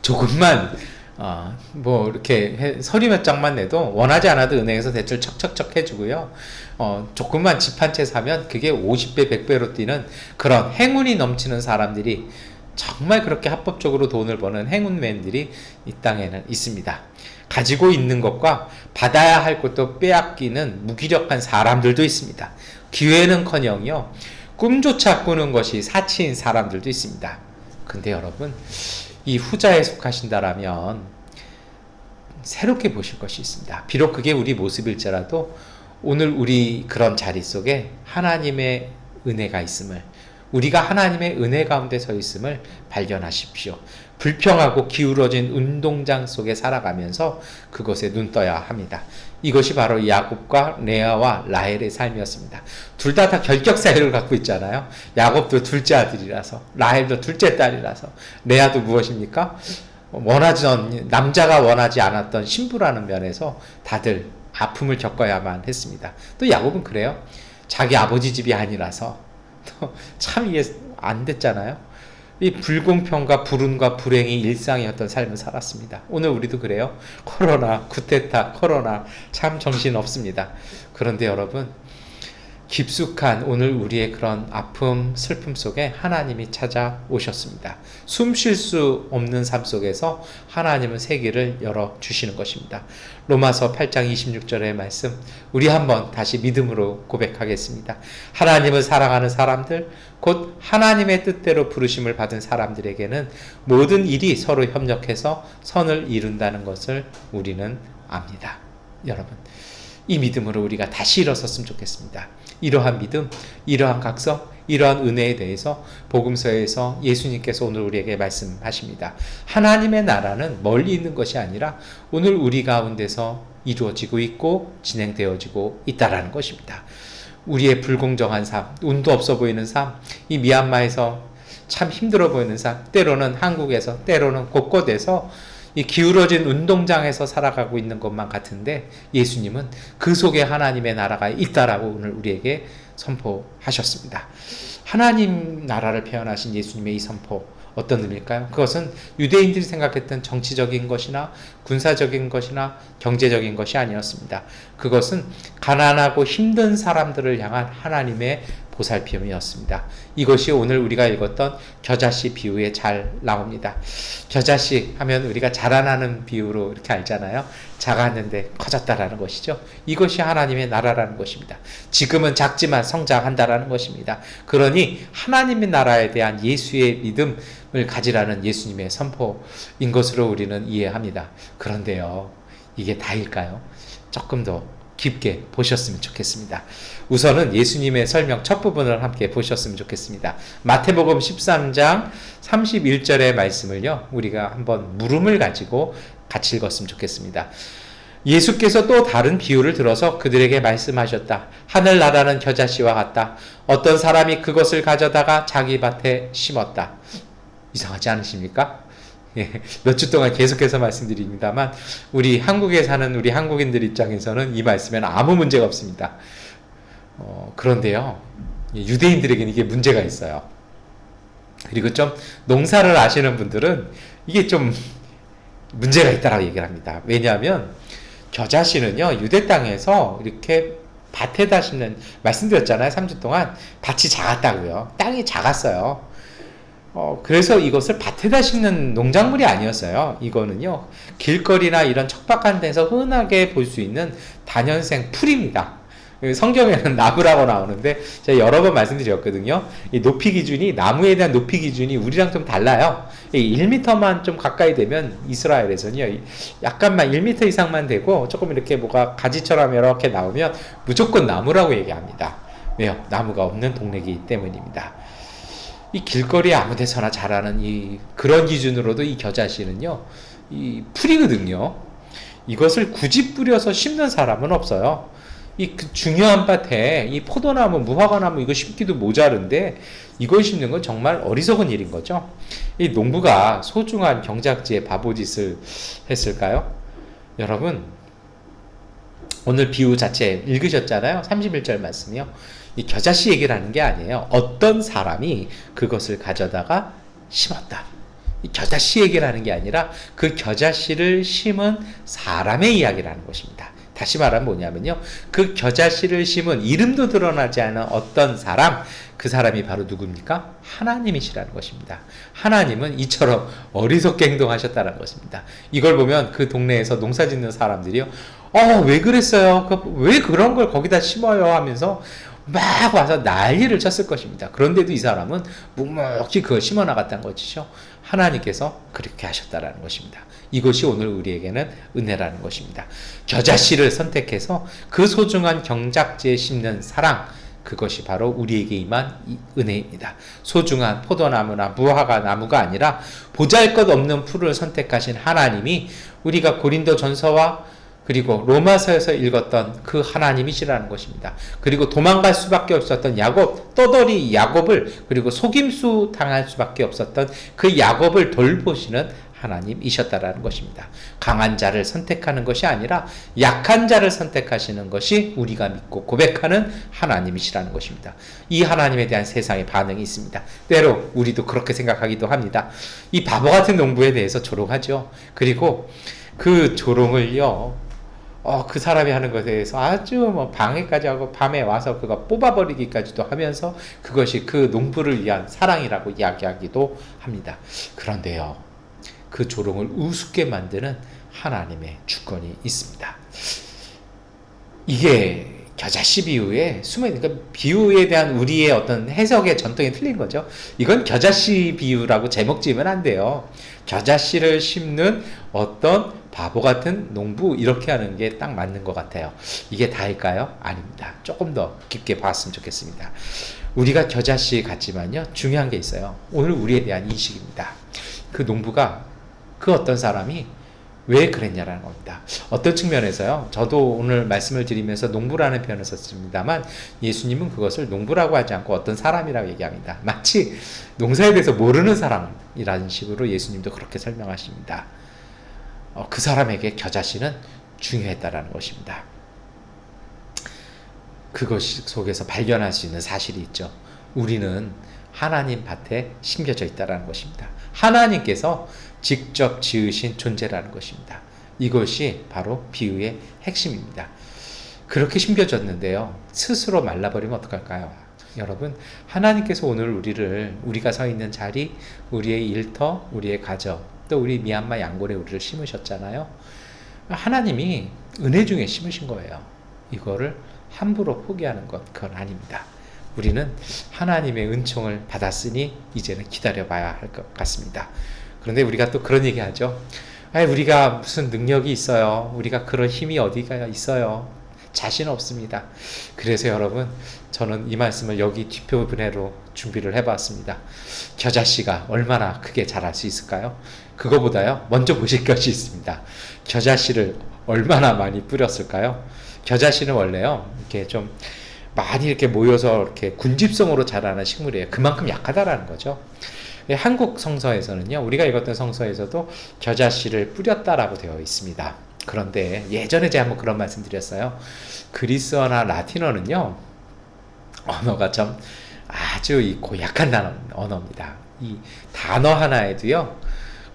조금만 이렇게 서류 몇 장만 내도 원하지 않아도 은행에서 대출 척척척 해주고요. 조금만 집 한 채 사면 그게 50배, 100배로 뛰는 그런 행운이 넘치는 사람들이, 정말 그렇게 합법적으로 돈을 버는 행운맨들이 이 땅에는 있습니다. 가지고 있는 것과 받아야 할 것도 빼앗기는 무기력한 사람들도 있습니다. 기회는커녕요, 꿈조차 꾸는 것이 사치인 사람들도 있습니다. 근데 여러분, 이 후자에 속하신다라면 새롭게 보실 것이 있습니다. 비록 그게 우리 모습일지라도 오늘 우리 그런 자리 속에 하나님의 은혜가 있음을, 우리가 하나님의 은혜 가운데 서 있음을 발견하십시오. 불평하고 기울어진 운동장 속에 살아가면서 그것에 눈 떠야 합니다. 이것이 바로 야곱과 레아와 라헬의 삶이었습니다. 둘 다 결격 사유를 갖고 있잖아요. 야곱도 둘째 아들이라서, 라헬도 둘째 딸이라서, 레아도 무엇입니까? 남자가 원하지 않았던 신부라는 면에서 다들 아픔을 겪어야만 했습니다. 또 야곱은 그래요. 자기 아버지 집이 아니라서 참 이게 안 됐잖아요. 이 불공평과 불운과 불행이 일상이었던 삶을 살았습니다. 오늘 우리도 그래요. 코로나, 쿠데타, 코로나 참 정신없습니다. 그런데 여러분, 깊숙한 오늘 우리의 그런 아픔, 슬픔 속에 하나님이 찾아오셨습니다. 숨 쉴 수 없는 삶 속에서 하나님은 세계를 열어주시는 것입니다. 로마서 8장 26절의 말씀, 우리 한번 다시 믿음으로 고백하겠습니다. 하나님을 사랑하는 사람들, 곧 하나님의 뜻대로 부르심을 받은 사람들에게는 모든 일이 서로 협력해서 선을 이룬다는 것을 우리는 압니다. 여러분, 이 믿음으로 우리가 다시 일어섰으면 좋겠습니다. 이러한 믿음, 이러한 각성, 이러한 은혜에 대해서 복음서에서 예수님께서 오늘 우리에게 말씀하십니다. 하나님의 나라는 멀리 있는 것이 아니라 오늘 우리 가운데서 이루어지고 있고 진행되어지고 있다라는 것입니다. 우리의 불공정한 삶, 운도 없어 보이는 삶, 이 미얀마에서 참 힘들어 보이는 삶, 때로는 한국에서, 때로는 곳곳에서 이 기울어진 운동장에서 살아가고 있는 것만 같은데, 예수님은 그 속에 하나님의 나라가 있다라고 오늘 우리에게 선포하셨습니다. 하나님 나라를 표현하신 예수님의 이 선포, 어떤 의미일까요? 그것은 유대인들이 생각했던 정치적인 것이나 군사적인 것이나 경제적인 것이 아니었습니다. 그것은 가난하고 힘든 사람들을 향한 하나님의 보살핌이었습니다. 이것이 오늘 우리가 읽었던 겨자씨 비유에 잘 나옵니다. 겨자씨 하면 우리가 자라나는 비유로 이렇게 알잖아요. 작았는데 커졌다라는 것이죠. 이것이 하나님의 나라라는 것입니다. 지금은 작지만 성장한다라는 것입니다. 그러니 하나님의 나라에 대한 예수의 믿음을 가지라는 예수님의 선포인 것으로 우리는 이해합니다. 그런데요, 이게 다일까요? 조금 더 깊게 보셨으면 좋겠습니다. 우선은 예수님의 설명 첫 부분을 함께 보셨으면 좋겠습니다. 마태복음 13장 31절의 말씀을요, 우리가 한번 물음을 가지고 같이 읽었으면 좋겠습니다. 예수께서 또 다른 비유를 들어서 그들에게 말씀하셨다. 하늘나라는 겨자씨와 같다. 어떤 사람이 그것을 가져다가 자기 밭에 심었다. 이상하지 않으십니까? 몇 주 동안 계속해서 말씀드립니다만, 우리 한국에 사는 우리 한국인들 입장에서는 이 말씀에는 아무 문제가 없습니다. 그런데요, 유대인들에게는 이게 문제가 있어요. 그리고 좀 농사를 아시는 분들은 이게 좀 문제가 있다라고 얘기를 합니다. 왜냐하면 겨자씨는요, 유대 땅에서 이렇게 밭에다 심는, 말씀드렸잖아요. 3주 동안 밭이 작았다고요. 땅이 작았어요. 그래서 이것을 밭에다 심는 농작물이 아니었어요. 이거는요, 길거리나 이런 척박한 데서 흔하게 볼 수 있는 다년생 풀입니다. 성경에는 나무라고 나오는데 제가 여러 번 말씀드렸거든요. 이 높이 기준이, 나무에 대한 높이 기준이 우리랑 좀 달라요. 1m만 좀 가까이 되면 이스라엘에서는요, 약간만 1m 이상만 되고 조금 이렇게 뭐가 가지처럼 이렇게 나오면 무조건 나무라고 얘기합니다. 왜요? 나무가 없는 동네이기 때문입니다. 이 길거리에 아무 데서나 자라는 그런 기준으로도 이 겨자씨는요, 이 풀이거든요. 이것을 굳이 뿌려서 심는 사람은 없어요. 그 중요한 밭에 이 포도나무, 무화과나무 이거 심기도 모자른데 이걸 심는 건 정말 어리석은 일인 거죠. 이 농부가 소중한 경작지에 바보짓을 했을까요? 여러분, 오늘 비유 자체 읽으셨잖아요. 31절 말씀이요. 이 겨자씨 얘기를 하는 게 아니에요. 어떤 사람이 그것을 가져다가 심었다. 이 겨자씨 얘기를 하는 게 아니라 그 겨자씨를 심은 사람의 이야기를 하는 것입니다. 다시 말하면 뭐냐면요, 그 겨자씨를 심은 이름도 드러나지 않은 어떤 사람, 그 사람이 바로 누굽니까? 하나님이시라는 것입니다. 하나님은 이처럼 어리석게 행동하셨다는 것입니다. 이걸 보면 그 동네에서 농사 짓는 사람들이요, 왜 그랬어요? 왜 그런 걸 거기다 심어요? 하면서 막 와서 난리를 쳤을 것입니다. 그런데도 이 사람은 묵묵히 그걸 심어 나갔다는 것이죠. 하나님께서 그렇게 하셨다라는 것입니다. 이것이 오늘 우리에게는 은혜라는 것입니다. 겨자씨를 선택해서 그 소중한 경작지에 심는 사랑, 그것이 바로 우리에게 임한 은혜입니다. 소중한 포도나무나 무화과 나무가 아니라 보잘것없는 풀을 선택하신 하나님이 우리가 고린도전서와 그리고 로마서에서 읽었던 그 하나님이시라는 것입니다. 그리고 도망갈 수밖에 없었던 야곱, 떠돌이 야곱을, 그리고 속임수 당할 수밖에 없었던 그 야곱을 돌보시는 하나님이셨다라는 것입니다. 강한 자를 선택하는 것이 아니라 약한 자를 선택하시는 것이 우리가 믿고 고백하는 하나님이시라는 것입니다. 이 하나님에 대한 세상의 반응이 있습니다. 때로 우리도 그렇게 생각하기도 합니다. 이 바보 같은 농부에 대해서 조롱하죠. 그리고 그 조롱을요, 그 사람이 하는 것에 대해서 아주 방해까지 하고 밤에 와서 그거 뽑아버리기까지도 하면서 그것이 그 농부를 위한 사랑이라고 이야기하기도 합니다. 그런데요, 그 조롱을 우습게 만드는 하나님의 주권이 있습니다. 이게 겨자씨 비유에 숨어있는, 그러니까 비유에 대한 우리의 어떤 해석의 전통이 틀린 거죠. 이건 겨자씨 비유라고 제목 지으면 안 돼요. 겨자씨를 심는 어떤 바보 같은 농부, 이렇게 하는 게 딱 맞는 것 같아요. 이게 다일까요? 아닙니다. 조금 더 깊게 봤으면 좋겠습니다. 우리가 겨자씨 같지만요, 중요한 게 있어요. 오늘 우리에 대한 인식입니다. 그 농부가, 그 어떤 사람이 왜 그랬냐라는 겁니다. 어떤 측면에서요, 저도 오늘 말씀을 드리면서 농부라는 표현을 썼습니다만 예수님은 그것을 농부라고 하지 않고 어떤 사람이라고 얘기합니다. 마치 농사에 대해서 모르는 사람이라는 식으로 예수님도 그렇게 설명하십니다. 그 사람에게 겨자씨는 중요했다라는 것입니다. 그것 속에서 발견할 수 있는 사실이 있죠. 우리는 하나님 밭에 심겨져 있다는 것입니다. 하나님께서 직접 지으신 존재라는 것입니다. 이것이 바로 비유의 핵심입니다. 그렇게 심겨졌는데요, 스스로 말라버리면 어떡할까요? 여러분, 하나님께서 오늘 우리가 서 있는 자리, 우리의 일터, 우리의 가정, 또 우리 미얀마 양곤에 우리를 심으셨잖아요. 하나님이 은혜 중에 심으신 거예요. 이거를 함부로 포기하는 것, 그건 아닙니다. 우리는 하나님의 은총을 받았으니 이제는 기다려봐야 할 것 같습니다. 그런데 우리가 또 그런 얘기 하죠. 우리가 무슨 능력이 있어요. 우리가 그런 힘이 어디가 있어요. 자신 없습니다. 그래서 여러분, 저는 이 말씀을 여기 뒷표분으로 준비를 해봤습니다. 겨자씨가 얼마나 크게 자랄 수 있을까요? 그거보다요, 먼저 보실 것이 있습니다. 겨자씨를 얼마나 많이 뿌렸을까요? 겨자씨는 원래요, 이렇게 좀 많이 이렇게 모여서 이렇게 군집성으로 자라는 식물이에요. 그만큼 약하다라는 거죠. 한국 성서에서는요, 우리가 읽었던 성서에서도 겨자씨를 뿌렸다라고 되어 있습니다. 그런데 예전에 제가 한번 그런 말씀 드렸어요. 그리스어나 라틴어는요, 언어가 좀 아주 고약한 언어입니다. 이 단어 하나에도요,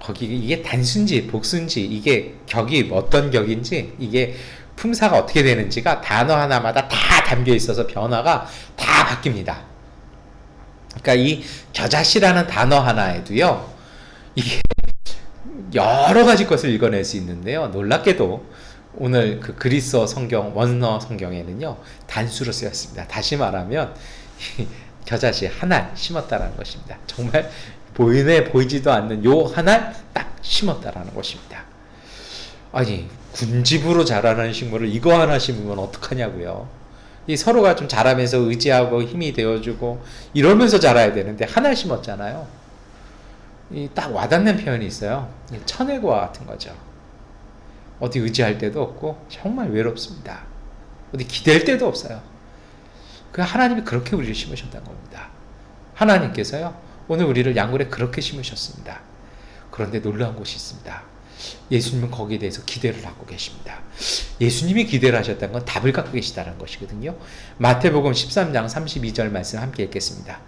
거기 이게 단순지 복순지 이게 격이 어떤 격인지 이게 품사가 어떻게 되는지가 단어 하나마다 다 담겨 있어서 변화가 다 바뀝니다. 그러니까 이 겨자씨라는 단어 하나에도요 이게 여러 가지 것을 읽어낼 수 있는데요. 놀랍게도 오늘 그 그리스어 성경 원어 성경에는요 단수로 쓰였습니다. 다시 말하면 겨자씨 한 알 심었다라는 것입니다. 정말 눈에 보이지도 않는 요 한 알 딱 심었다라는 것입니다. 아니 군집으로 자라는 식물을 이거 하나 심으면 어떡하냐고요. 이 서로가 좀 자라면서 의지하고 힘이 되어주고 이러면서 자라야 되는데 한 알 심었잖아요. 이 딱 와닿는 표현이 있어요. 천혜과 같은 거죠. 어디 의지할 데도 없고 정말 외롭습니다. 어디 기댈 데도 없어요. 그 하나님이 그렇게 우리를 심으셨다는 겁니다. 하나님께서요 오늘 우리를 양굴에 그렇게 심으셨습니다. 그런데 놀라운 것이 있습니다. 예수님은 거기에 대해서 기대를 하고 계십니다. 예수님이 기대를 하셨다는 건 답을 갖고 계시다는 것이거든요. 마태복음 13장 32절 말씀 함께 읽겠습니다.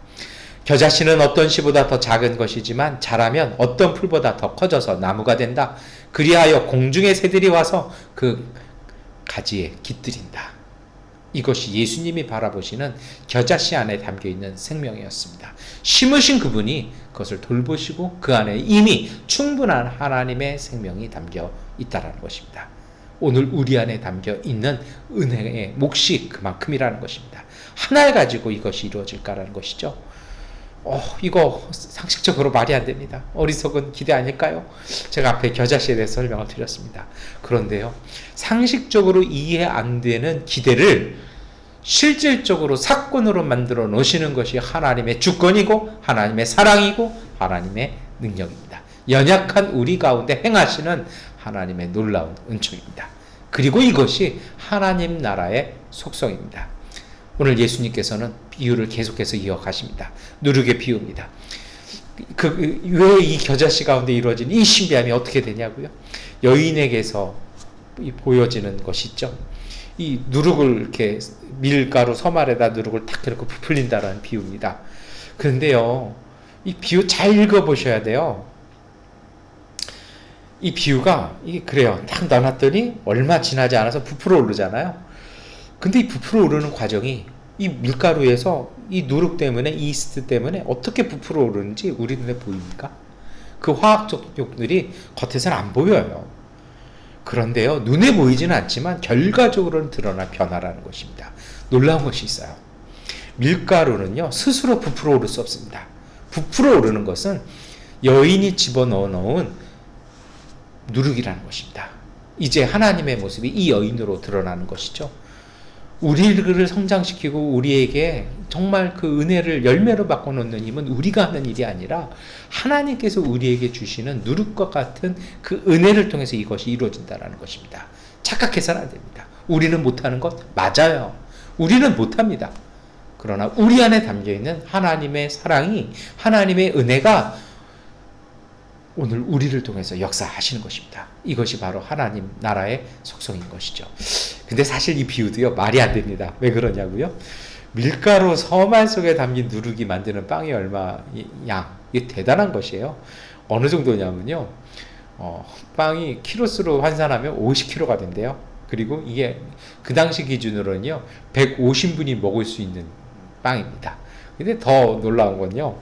겨자씨는 어떤 씨보다 더 작은 것이지만 자라면 어떤 풀보다 더 커져서 나무가 된다. 그리하여 공중의 새들이 와서 그 가지에 깃들인다. 이것이 예수님이 바라보시는 겨자씨 안에 담겨있는 생명이었습니다. 심으신 그분이 그것을 돌보시고 그 안에 이미 충분한 하나님의 생명이 담겨 있다는 것입니다. 오늘 우리 안에 담겨 있는 은혜의 몫이 그만큼이라는 것입니다. 하나를 가지고 이것이 이루어질까라는 것이죠. 이거 상식적으로 말이 안 됩니다. 어리석은 기대 아닐까요? 제가 앞에 겨자씨에 대해서 설명을 드렸습니다. 그런데요, 상식적으로 이해 안 되는 기대를 실질적으로 사건으로 만들어 놓으시는 것이 하나님의 주권이고 하나님의 사랑이고 하나님의 능력입니다. 연약한 우리 가운데 행하시는 하나님의 놀라운 은총입니다. 그리고 이것이 하나님 나라의 속성입니다. 오늘 예수님께서는 비유를 계속해서 이어가십니다. 누룩의 비유입니다. 왜 이 겨자씨 가운데 이루어진 이 신비함이 어떻게 되냐고요? 여인에게서 보여지는 것이 있죠. 이 누룩을 이렇게 밀가루 서말에다 누룩을 탁 이렇게 부풀린다라는 비유입니다. 그런데요, 이 비유 잘 읽어보셔야 돼요. 이 비유가 이게 그래요. 딱 놔놨더니 얼마 지나지 않아서 부풀어 오르잖아요. 근데 이 부풀어 오르는 과정이 이 밀가루에서 이 누룩 때문에 이스트 때문에 어떻게 부풀어 오르는지 우리 눈에 보입니까? 그 화학적 욕들이 겉에서는 안 보여요. 그런데요, 눈에 보이지는 않지만 결과적으로는 드러난 변화라는 것입니다. 놀라운 것이 있어요. 밀가루는요 스스로 부풀어 오를 수 없습니다. 부풀어 오르는 것은 여인이 집어넣어 놓은 누룩이라는 것입니다. 이제 하나님의 모습이 이 여인으로 드러나는 것이죠. 우리를 성장시키고 우리에게 정말 그 은혜를 열매로 바꿔놓는 힘은 우리가 하는 일이 아니라 하나님께서 우리에게 주시는 누룩과 같은 그 은혜를 통해서 이것이 이루어진다는 것입니다. 착각해서는 안 됩니다. 우리는 못하는 것 맞아요. 우리는 못합니다. 그러나 우리 안에 담겨있는 하나님의 사랑이, 하나님의 은혜가 오늘 우리를 통해서 역사하시는 것입니다. 이것이 바로 하나님 나라의 속성인 것이죠. 근데 사실 이 비유도요 말이 안 됩니다. 왜 그러냐고요? 밀가루 서말 속에 담긴 누룩이 만드는 빵이 얼마 양, 이게 대단한 것이에요. 어느 정도냐면요, 빵이 키로수로 환산하면 50kg가 된대요. 그리고 이게 그 당시 기준으로는요 150분이 먹을 수 있는 빵입니다. 근데 더 놀라운 건요,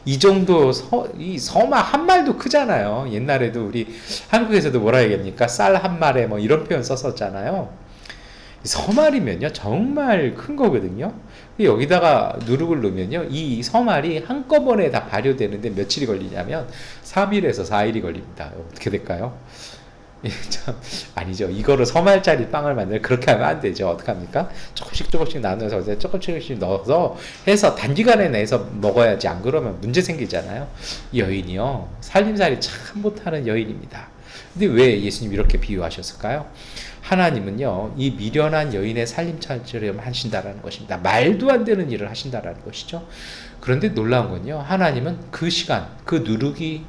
이 정도 이 서마 한 말도 크잖아요. 옛날에도 우리 한국에서도 뭐라 해야겠습니까? 쌀 한 말에 뭐 이런 표현 썼었잖아요. 서말이면요 정말 큰 거거든요. 여기다가 누룩을 넣으면요 이 서말이 한꺼번에 다 발효되는데 며칠이 걸리냐면 3일에서 4일이 걸립니다. 어떻게 될까요? 참 아니죠. 이거를 서말짜리 빵을 만들 그렇게 하면 안 되죠. 어떡합니까? 조금씩 나눠서 조금씩 넣어서 해서 단기간에 내서 먹어야지. 안 그러면 문제 생기잖아요. 이 여인이요 살림살이 참 못하는 여인입니다. 근데 왜 예수님 이렇게 비유하셨을까요? 하나님은요 이 미련한 여인의 살림살이를 하신다라는 것입니다. 말도 안 되는 일을 하신다라는 것이죠. 그런데 놀라운 건요, 하나님은 그 시간, 그 누룩이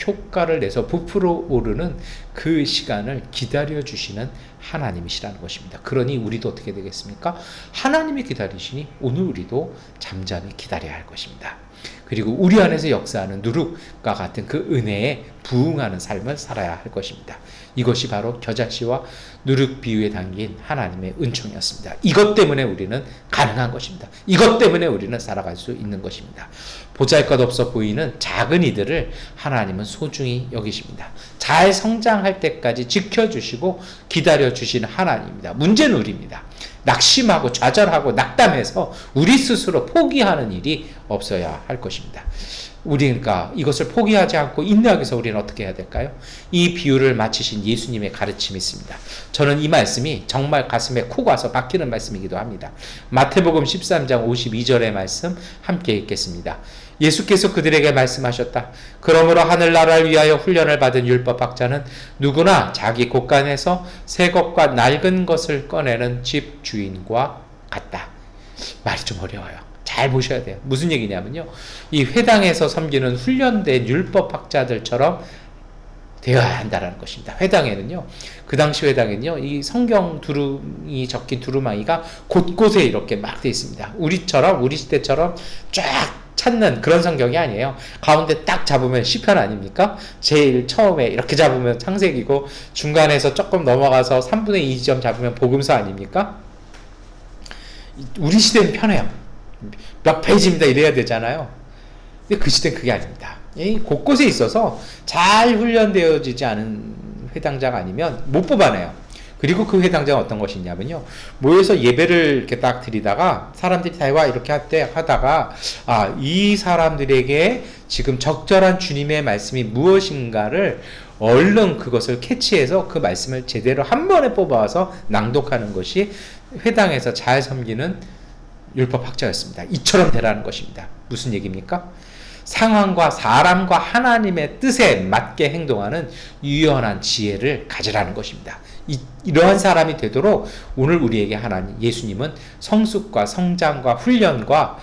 효과를 내서 부풀어 오르는 그 시간을 기다려 주시는 하나님이시라는 것입니다. 그러니 우리도 어떻게 되겠습니까? 하나님이 기다리시니 오늘 우리도 잠잠히 기다려야 할 것입니다. 그리고 우리 안에서 역사하는 누룩과 같은 그 은혜에 부응하는 삶을 살아야 할 것입니다. 이것이 바로 겨자씨와 누룩 비유에 담긴 하나님의 은총이었습니다. 이것 때문에 우리는 가능한 것입니다. 이것 때문에 우리는 살아갈 수 있는 것입니다. 보잘것없어 보이는 작은 이들을 하나님은 소중히 여기십니다. 잘 성장할 때까지 지켜주시고 기다려주시는 하나님입니다. 문제는 우리입니다. 낙심하고 좌절하고 낙담해서 우리 스스로 포기하는 일이 없어야 할 것입니다. 우리가 이것을 포기하지 않고 인내하기 위해서 우리는 어떻게 해야 될까요? 이 비유를 마치신 예수님의 가르침이 있습니다. 저는 이 말씀이 정말 가슴에 콕 와서 박히는 말씀이기도 합니다. 마태복음 13장 52절의 말씀 함께 읽겠습니다. 예수께서 그들에게 말씀하셨다. 그러므로 하늘나라를 위하여 훈련을 받은 율법학자는 누구나 자기 곳간에서 새 것과 낡은 것을 꺼내는 집 주인과 같다. 말이 좀 어려워요. 잘 보셔야 돼요. 무슨 얘기냐면요, 이 회당에서 섬기는 훈련된 율법학자들처럼 되어야 한다는 것입니다. 회당에는요, 그 당시 회당에는요, 이 성경 두루이 적힌 두루마기가 곳곳에 이렇게 막 돼 있습니다. 우리 시대처럼 쫙 찾는 그런 성경이 아니에요. 가운데 딱 잡으면 시편 아닙니까? 제일 처음에 이렇게 잡으면 창세기고, 중간에서 조금 넘어가서 3분의 2점 잡으면 복음서 아닙니까? 우리 시대는 편해요. 몇 페이지입니다 이래야 되잖아요. 근데 그 시대는 그게 아닙니다. 곳곳에 있어서 잘 훈련되어지지 않은 회당자가 아니면 못 뽑아내요. 그리고 그 회당자가 어떤 것이냐면요, 모여서 예배를 이렇게 딱 드리다가 사람들이 대화 이렇게 하다가 이 사람들에게 지금 적절한 주님의 말씀이 무엇인가를 얼른 그것을 캐치해서 그 말씀을 제대로 한 번에 뽑아와서 낭독하는 것이 회당에서 잘 섬기는 율법학자였습니다. 이처럼 되라는 것입니다. 무슨 얘기입니까? 상황과 사람과 하나님의 뜻에 맞게 행동하는 유연한 지혜를 가지라는 것입니다. 이러한 사람이 되도록 오늘 우리에게 하나님 예수님은 성숙과 성장과 훈련과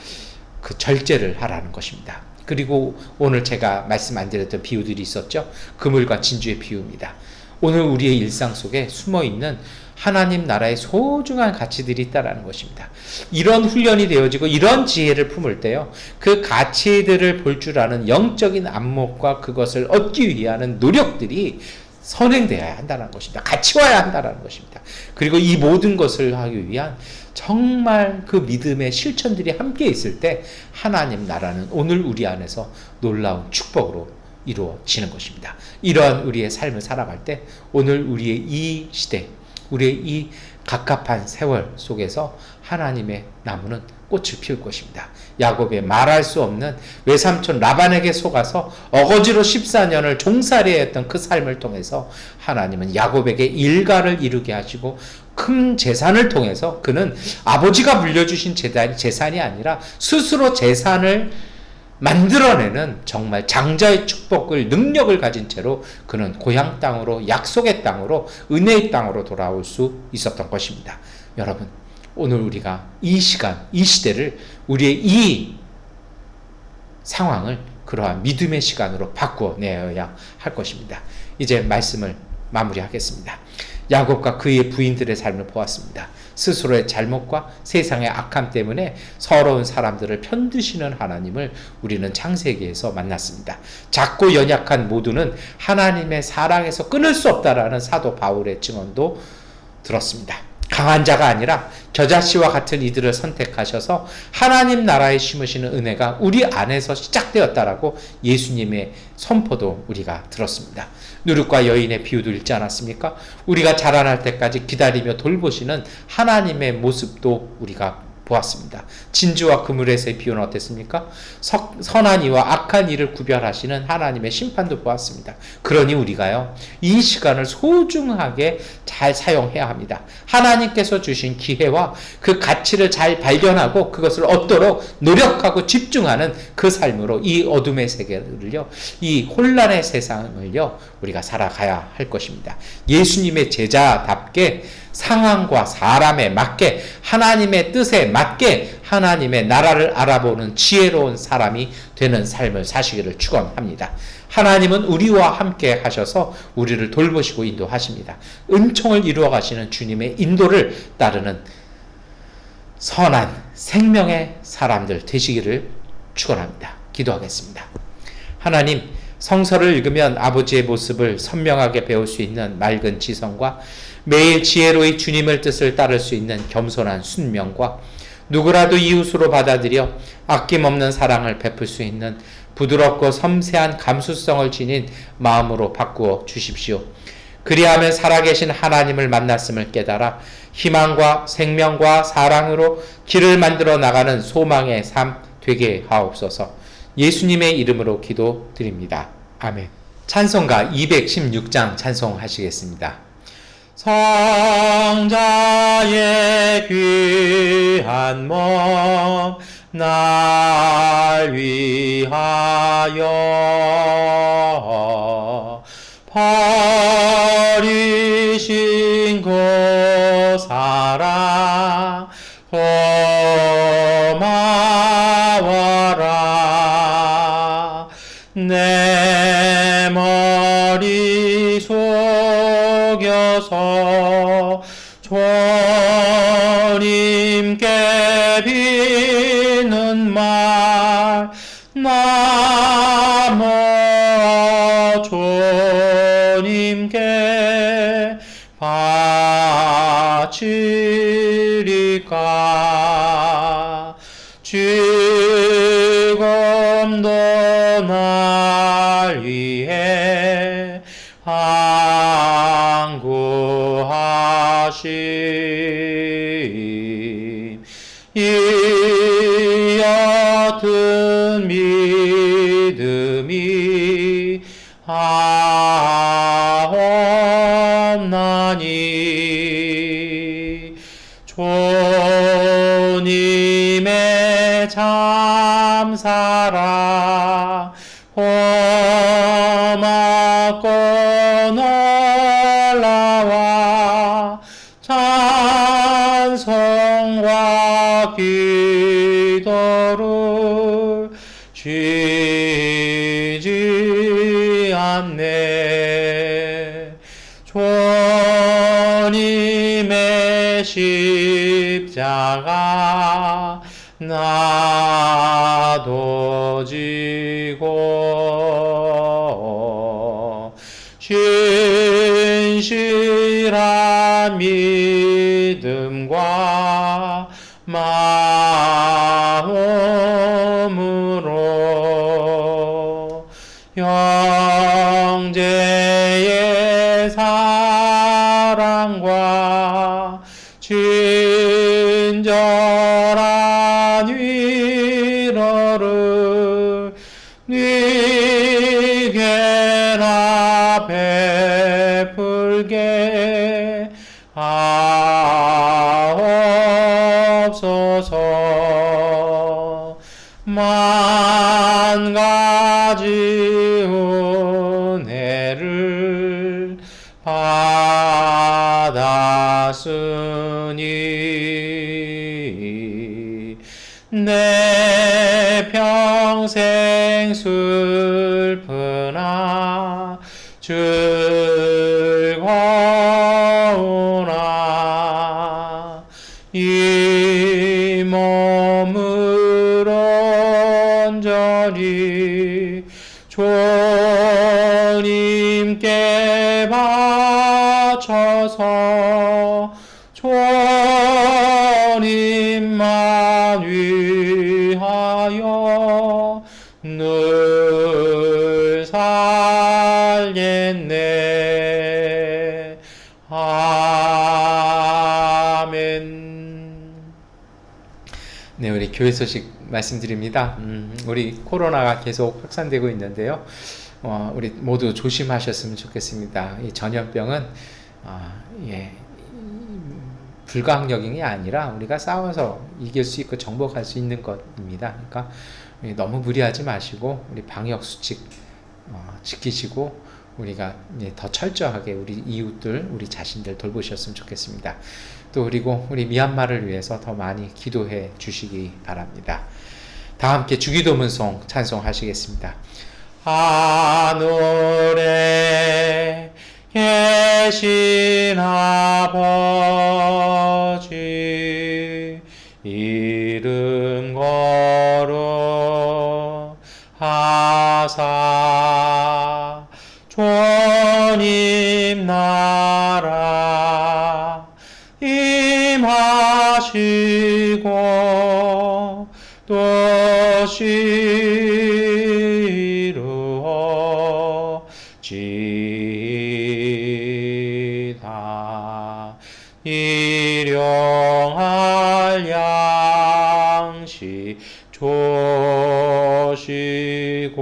그 절제를 하라는 것입니다. 그리고 오늘 제가 말씀 안 드렸던 비유들이 있었죠. 그물과 진주의 비유입니다. 오늘 우리의 일상 속에 숨어있는 하나님 나라의 소중한 가치들이 있다는 것입니다. 이런 훈련이 되어지고 이런 지혜를 품을 때요, 그 가치들을 볼 줄 아는 영적인 안목과 그것을 얻기 위한 노력들이 선행되어야 한다는 것입니다. 같이 와야 한다는 것입니다. 그리고 이 모든 것을 하기 위한 정말 그 믿음의 실천들이 함께 있을 때 하나님 나라는 오늘 우리 안에서 놀라운 축복으로 이루어지는 것입니다. 이러한 우리의 삶을 살아갈 때 오늘 우리의 이 시대, 우리의 이 갑갑한 세월 속에서 하나님의 나무는 꽃을 피울 것입니다. 야곱의 말할 수 없는 외삼촌 라반에게 속아서 어거지로 14년을 종살이해 했던 그 삶을 통해서 하나님은 야곱에게 일가를 이루게 하시고 큰 재산을 통해서 그는 아버지가 물려주신 재산이 아니라 스스로 재산을 만들어내는 정말 장자의 축복을 능력을 가진 채로 그는 고향 땅으로, 약속의 땅으로, 은혜의 땅으로 돌아올 수 있었던 것입니다. 여러분, 오늘 우리가 이 시간, 이 시대를, 우리의 이 상황을 그러한 믿음의 시간으로 바꾸어내야 할 것입니다. 이제 말씀을 마무리하겠습니다. 야곱과 그의 부인들의 삶을 보았습니다. 스스로의 잘못과 세상의 악함 때문에 서러운 사람들을 편드시는 하나님을 우리는 창세기에서 만났습니다. 작고 연약한 모두는 하나님의 사랑에서 끊을 수 없다라는 사도 바울의 증언도 들었습니다. 강한 자가 아니라 겨자씨와 같은 이들을 선택하셔서 하나님 나라에 심으시는 은혜가 우리 안에서 시작되었다라고 예수님의 선포도 우리가 들었습니다. 누룩과 여인의 비유도 읽지 않았습니까? 우리가 자라날 때까지 기다리며 돌보시는 하나님의 모습도 우리가 보았습니다. 진주와 그물에서의 비유는 어땠습니까? 선한 이와 악한 이를 구별하시는 하나님의 심판도 보았습니다. 그러니 우리가요, 이 시간을 소중하게 잘 사용해야 합니다. 하나님께서 주신 기회와 그 가치를 잘 발견하고 그것을 얻도록 노력하고 집중하는 그 삶으로 이 어둠의 세계를요, 이 혼란의 세상을요, 우리가 살아가야 할 것입니다. 예수님의 제자답게 상황과 사람에 맞게 하나님의 뜻에 맞게 하나님의 나라를 알아보는 지혜로운 사람이 되는 삶을 사시기를 축원합니다. 하나님은 우리와 함께 하셔서 우리를 돌보시고 인도하십니다. 은총을 이루어 가시는 주님의 인도를 따르는 선한 생명의 사람들 되시기를 축원합니다. 기도하겠습니다. 하나님, 성서를 읽으면 아버지의 모습을 선명하게 배울 수 있는 맑은 지성과 매일 지혜로이 주님의 뜻을 따를 수 있는 겸손한 순명과 누구라도 이웃으로 받아들여 아낌없는 사랑을 베풀 수 있는 부드럽고 섬세한 감수성을 지닌 마음으로 바꾸어 주십시오. 그리하면 살아계신 하나님을 만났음을 깨달아 희망과 생명과 사랑으로 길을 만들어 나가는 소망의 삶 되게 하옵소서. 예수님의 이름으로 기도드립니다. 아멘. 찬송가 216장 찬송하시겠습니다. 성자의 귀한 몸 날 위하여 버리신 그 사랑 고마워라. 내 머리 속여서 주님께 비는 말 나머 주님께 바치리까. 지금도 날 위해 간구하심. 이 옅은 믿음이 하옵나니 주님의 참사랑 고맙고 놀라와 찬송과 기도를 쉬지 않네. 주님의 십자가 나도 지고 신실한 믿음과 마음으로 형제의 사랑과 친절한 위로를 네게나 베풀게 하옵소서. 만 가지 은혜를 받았으니 내 평생 슬프나 즐거우나 이 몸을 온전히 주님께 바쳐서 주님만 위하여 늘 살겠네. 아멘. 네, 우리 교회 소식 말씀드립니다. 우리 코로나가 계속 확산되고 있는데요. 우리 모두 조심하셨으면 좋겠습니다. 이 전염병은 불가항력인 게 아니라 우리가 싸워서 이길 수 있고 정복할 수 있는 것입니다. 그러니까 너무 무리하지 마시고 우리 방역 수칙 지키시고 우리가 더 철저하게 우리 이웃들, 우리 자신들 돌보셨으면 좋겠습니다. 또 그리고 우리 미얀마를 위해서 더 많이 기도해 주시기 바랍니다. 다 함께 주기도문송 찬송하시겠습니다. 하늘에 계신 아버지 이름 거룩하사 주님 나라 임하시고 뜻이 이루어지이다. 일용할 양식 주시고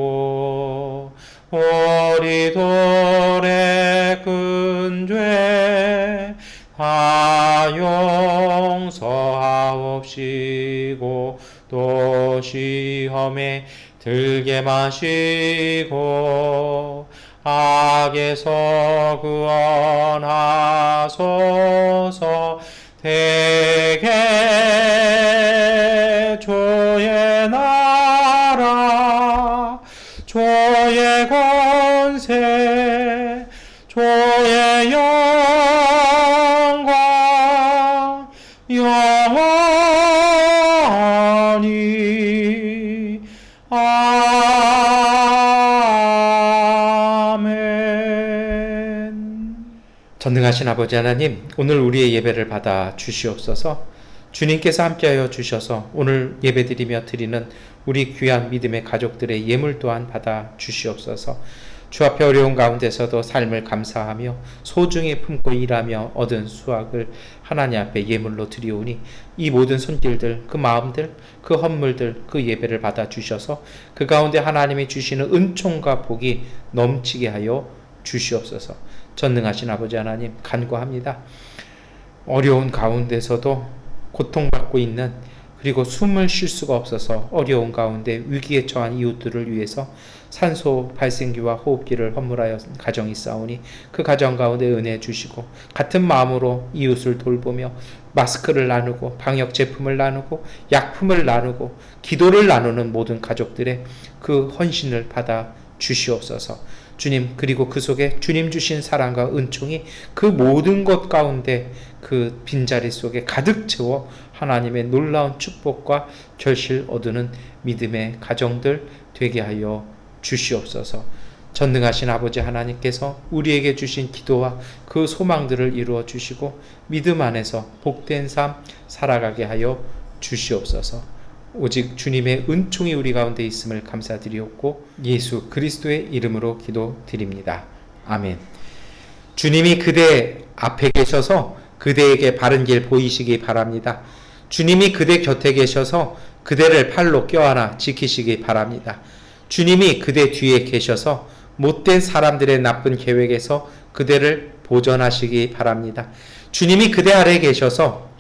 우리들의 근죄 다 용서하옵시고 또 시험에 들게 마시고 악에서 구원하소서. 대개 주의 나라 주의 권세 주의 영광 영원히 아멘. 전능하신 아버지 하나님, 오늘 우리의 예배를 받아 주시옵소서. 주님께서 함께하여 주셔서 오늘 예배드리며 드리는 우리 귀한 믿음의 가족들의 예물 또한 받아 주시옵소서. 주 앞에 어려운 가운데서도 삶을 감사하며 소중히 품고 일하며 얻은 수확을 하나님 앞에 예물로 드리오니 이 모든 손길들, 그 마음들, 그 헌물들, 그 예배를 받아 주셔서 그 가운데 하나님이 주시는 은총과 복이 넘치게 하여 주시옵소서. 전능하신 아버지 하나님, 간구합니다. 어려운 가운데서도 고통받고 있는, 그리고 숨을 쉴 수가 없어서 어려운 가운데 위기에 처한 이웃들을 위해서 산소 발생기와 호흡기를 헌물하여 가정이 있사오니 그 가정 가운데 은혜 주시고 같은 마음으로 이웃을 돌보며 마스크를 나누고 방역 제품을 나누고 약품을 나누고 기도를 나누는 모든 가족들의 그 헌신을 받아 주시옵소서. 주님, 그리고 그 속에 주님 주신 사랑과 은총이 그 모든 것 가운데 그 빈자리 속에 가득 채워 하나님의 놀라운 축복과 결실 얻는 믿음의 가정들 되게 하여 주시옵소서. 전능하신 아버지 하나님께서 우리에게 주신 기도와 그 소망들을 이루어 주시고 믿음 안에서 복된 삶 살아가게 하여 주시옵소서. 오직 주님의 은총이 우리 가운데 있음을 감사드리옵고 예수 그리스도의 이름으로 기도드립니다. 아멘. 주님이 그대 앞에 계셔서 그대에게 바른 길 보이시기 바랍니다. 주님이 그대 곁에 계셔서 그대를 팔로 껴안아 지키시기 바랍니다. 주님이 그대 뒤에 계셔서 못된 사람들의 나쁜 계획에서 그대를 보전하시기 바랍니다. 주님이 그대 아래 계셔서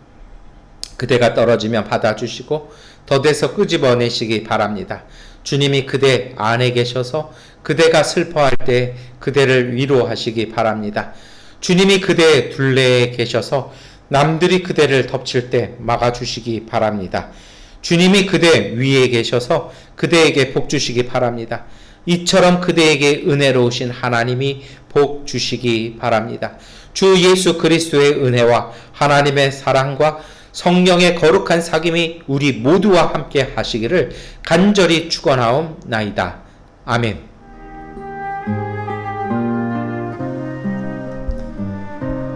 그대가 떨어지면 받아주시고 더대서 끄집어내시기 바랍니다. 주님이 그대 안에 계셔서 그대가 슬퍼할 때 그대를 위로하시기 바랍니다. 주님이 그대의 둘레에 계셔서 남들이 그대를 덮칠 때 막아주시기 바랍니다. 주님이 그대 위에 계셔서 그대에게 복 주시기 바랍니다. 이처럼 그대에게 은혜로우신 하나님이 복 주시기 바랍니다. 주 예수 그리스도의 은혜와 하나님의 사랑과 성령의 거룩한 사귐이 우리 모두와 함께 하시기를 간절히 축원하옵나이다. 아멘.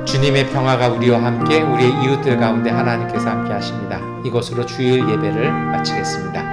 주님의 평화가 우리와 함께 우리의 이웃들 가운데 하나님께서 함께 하십니다. 이것으로 주일 예배를 마치겠습니다.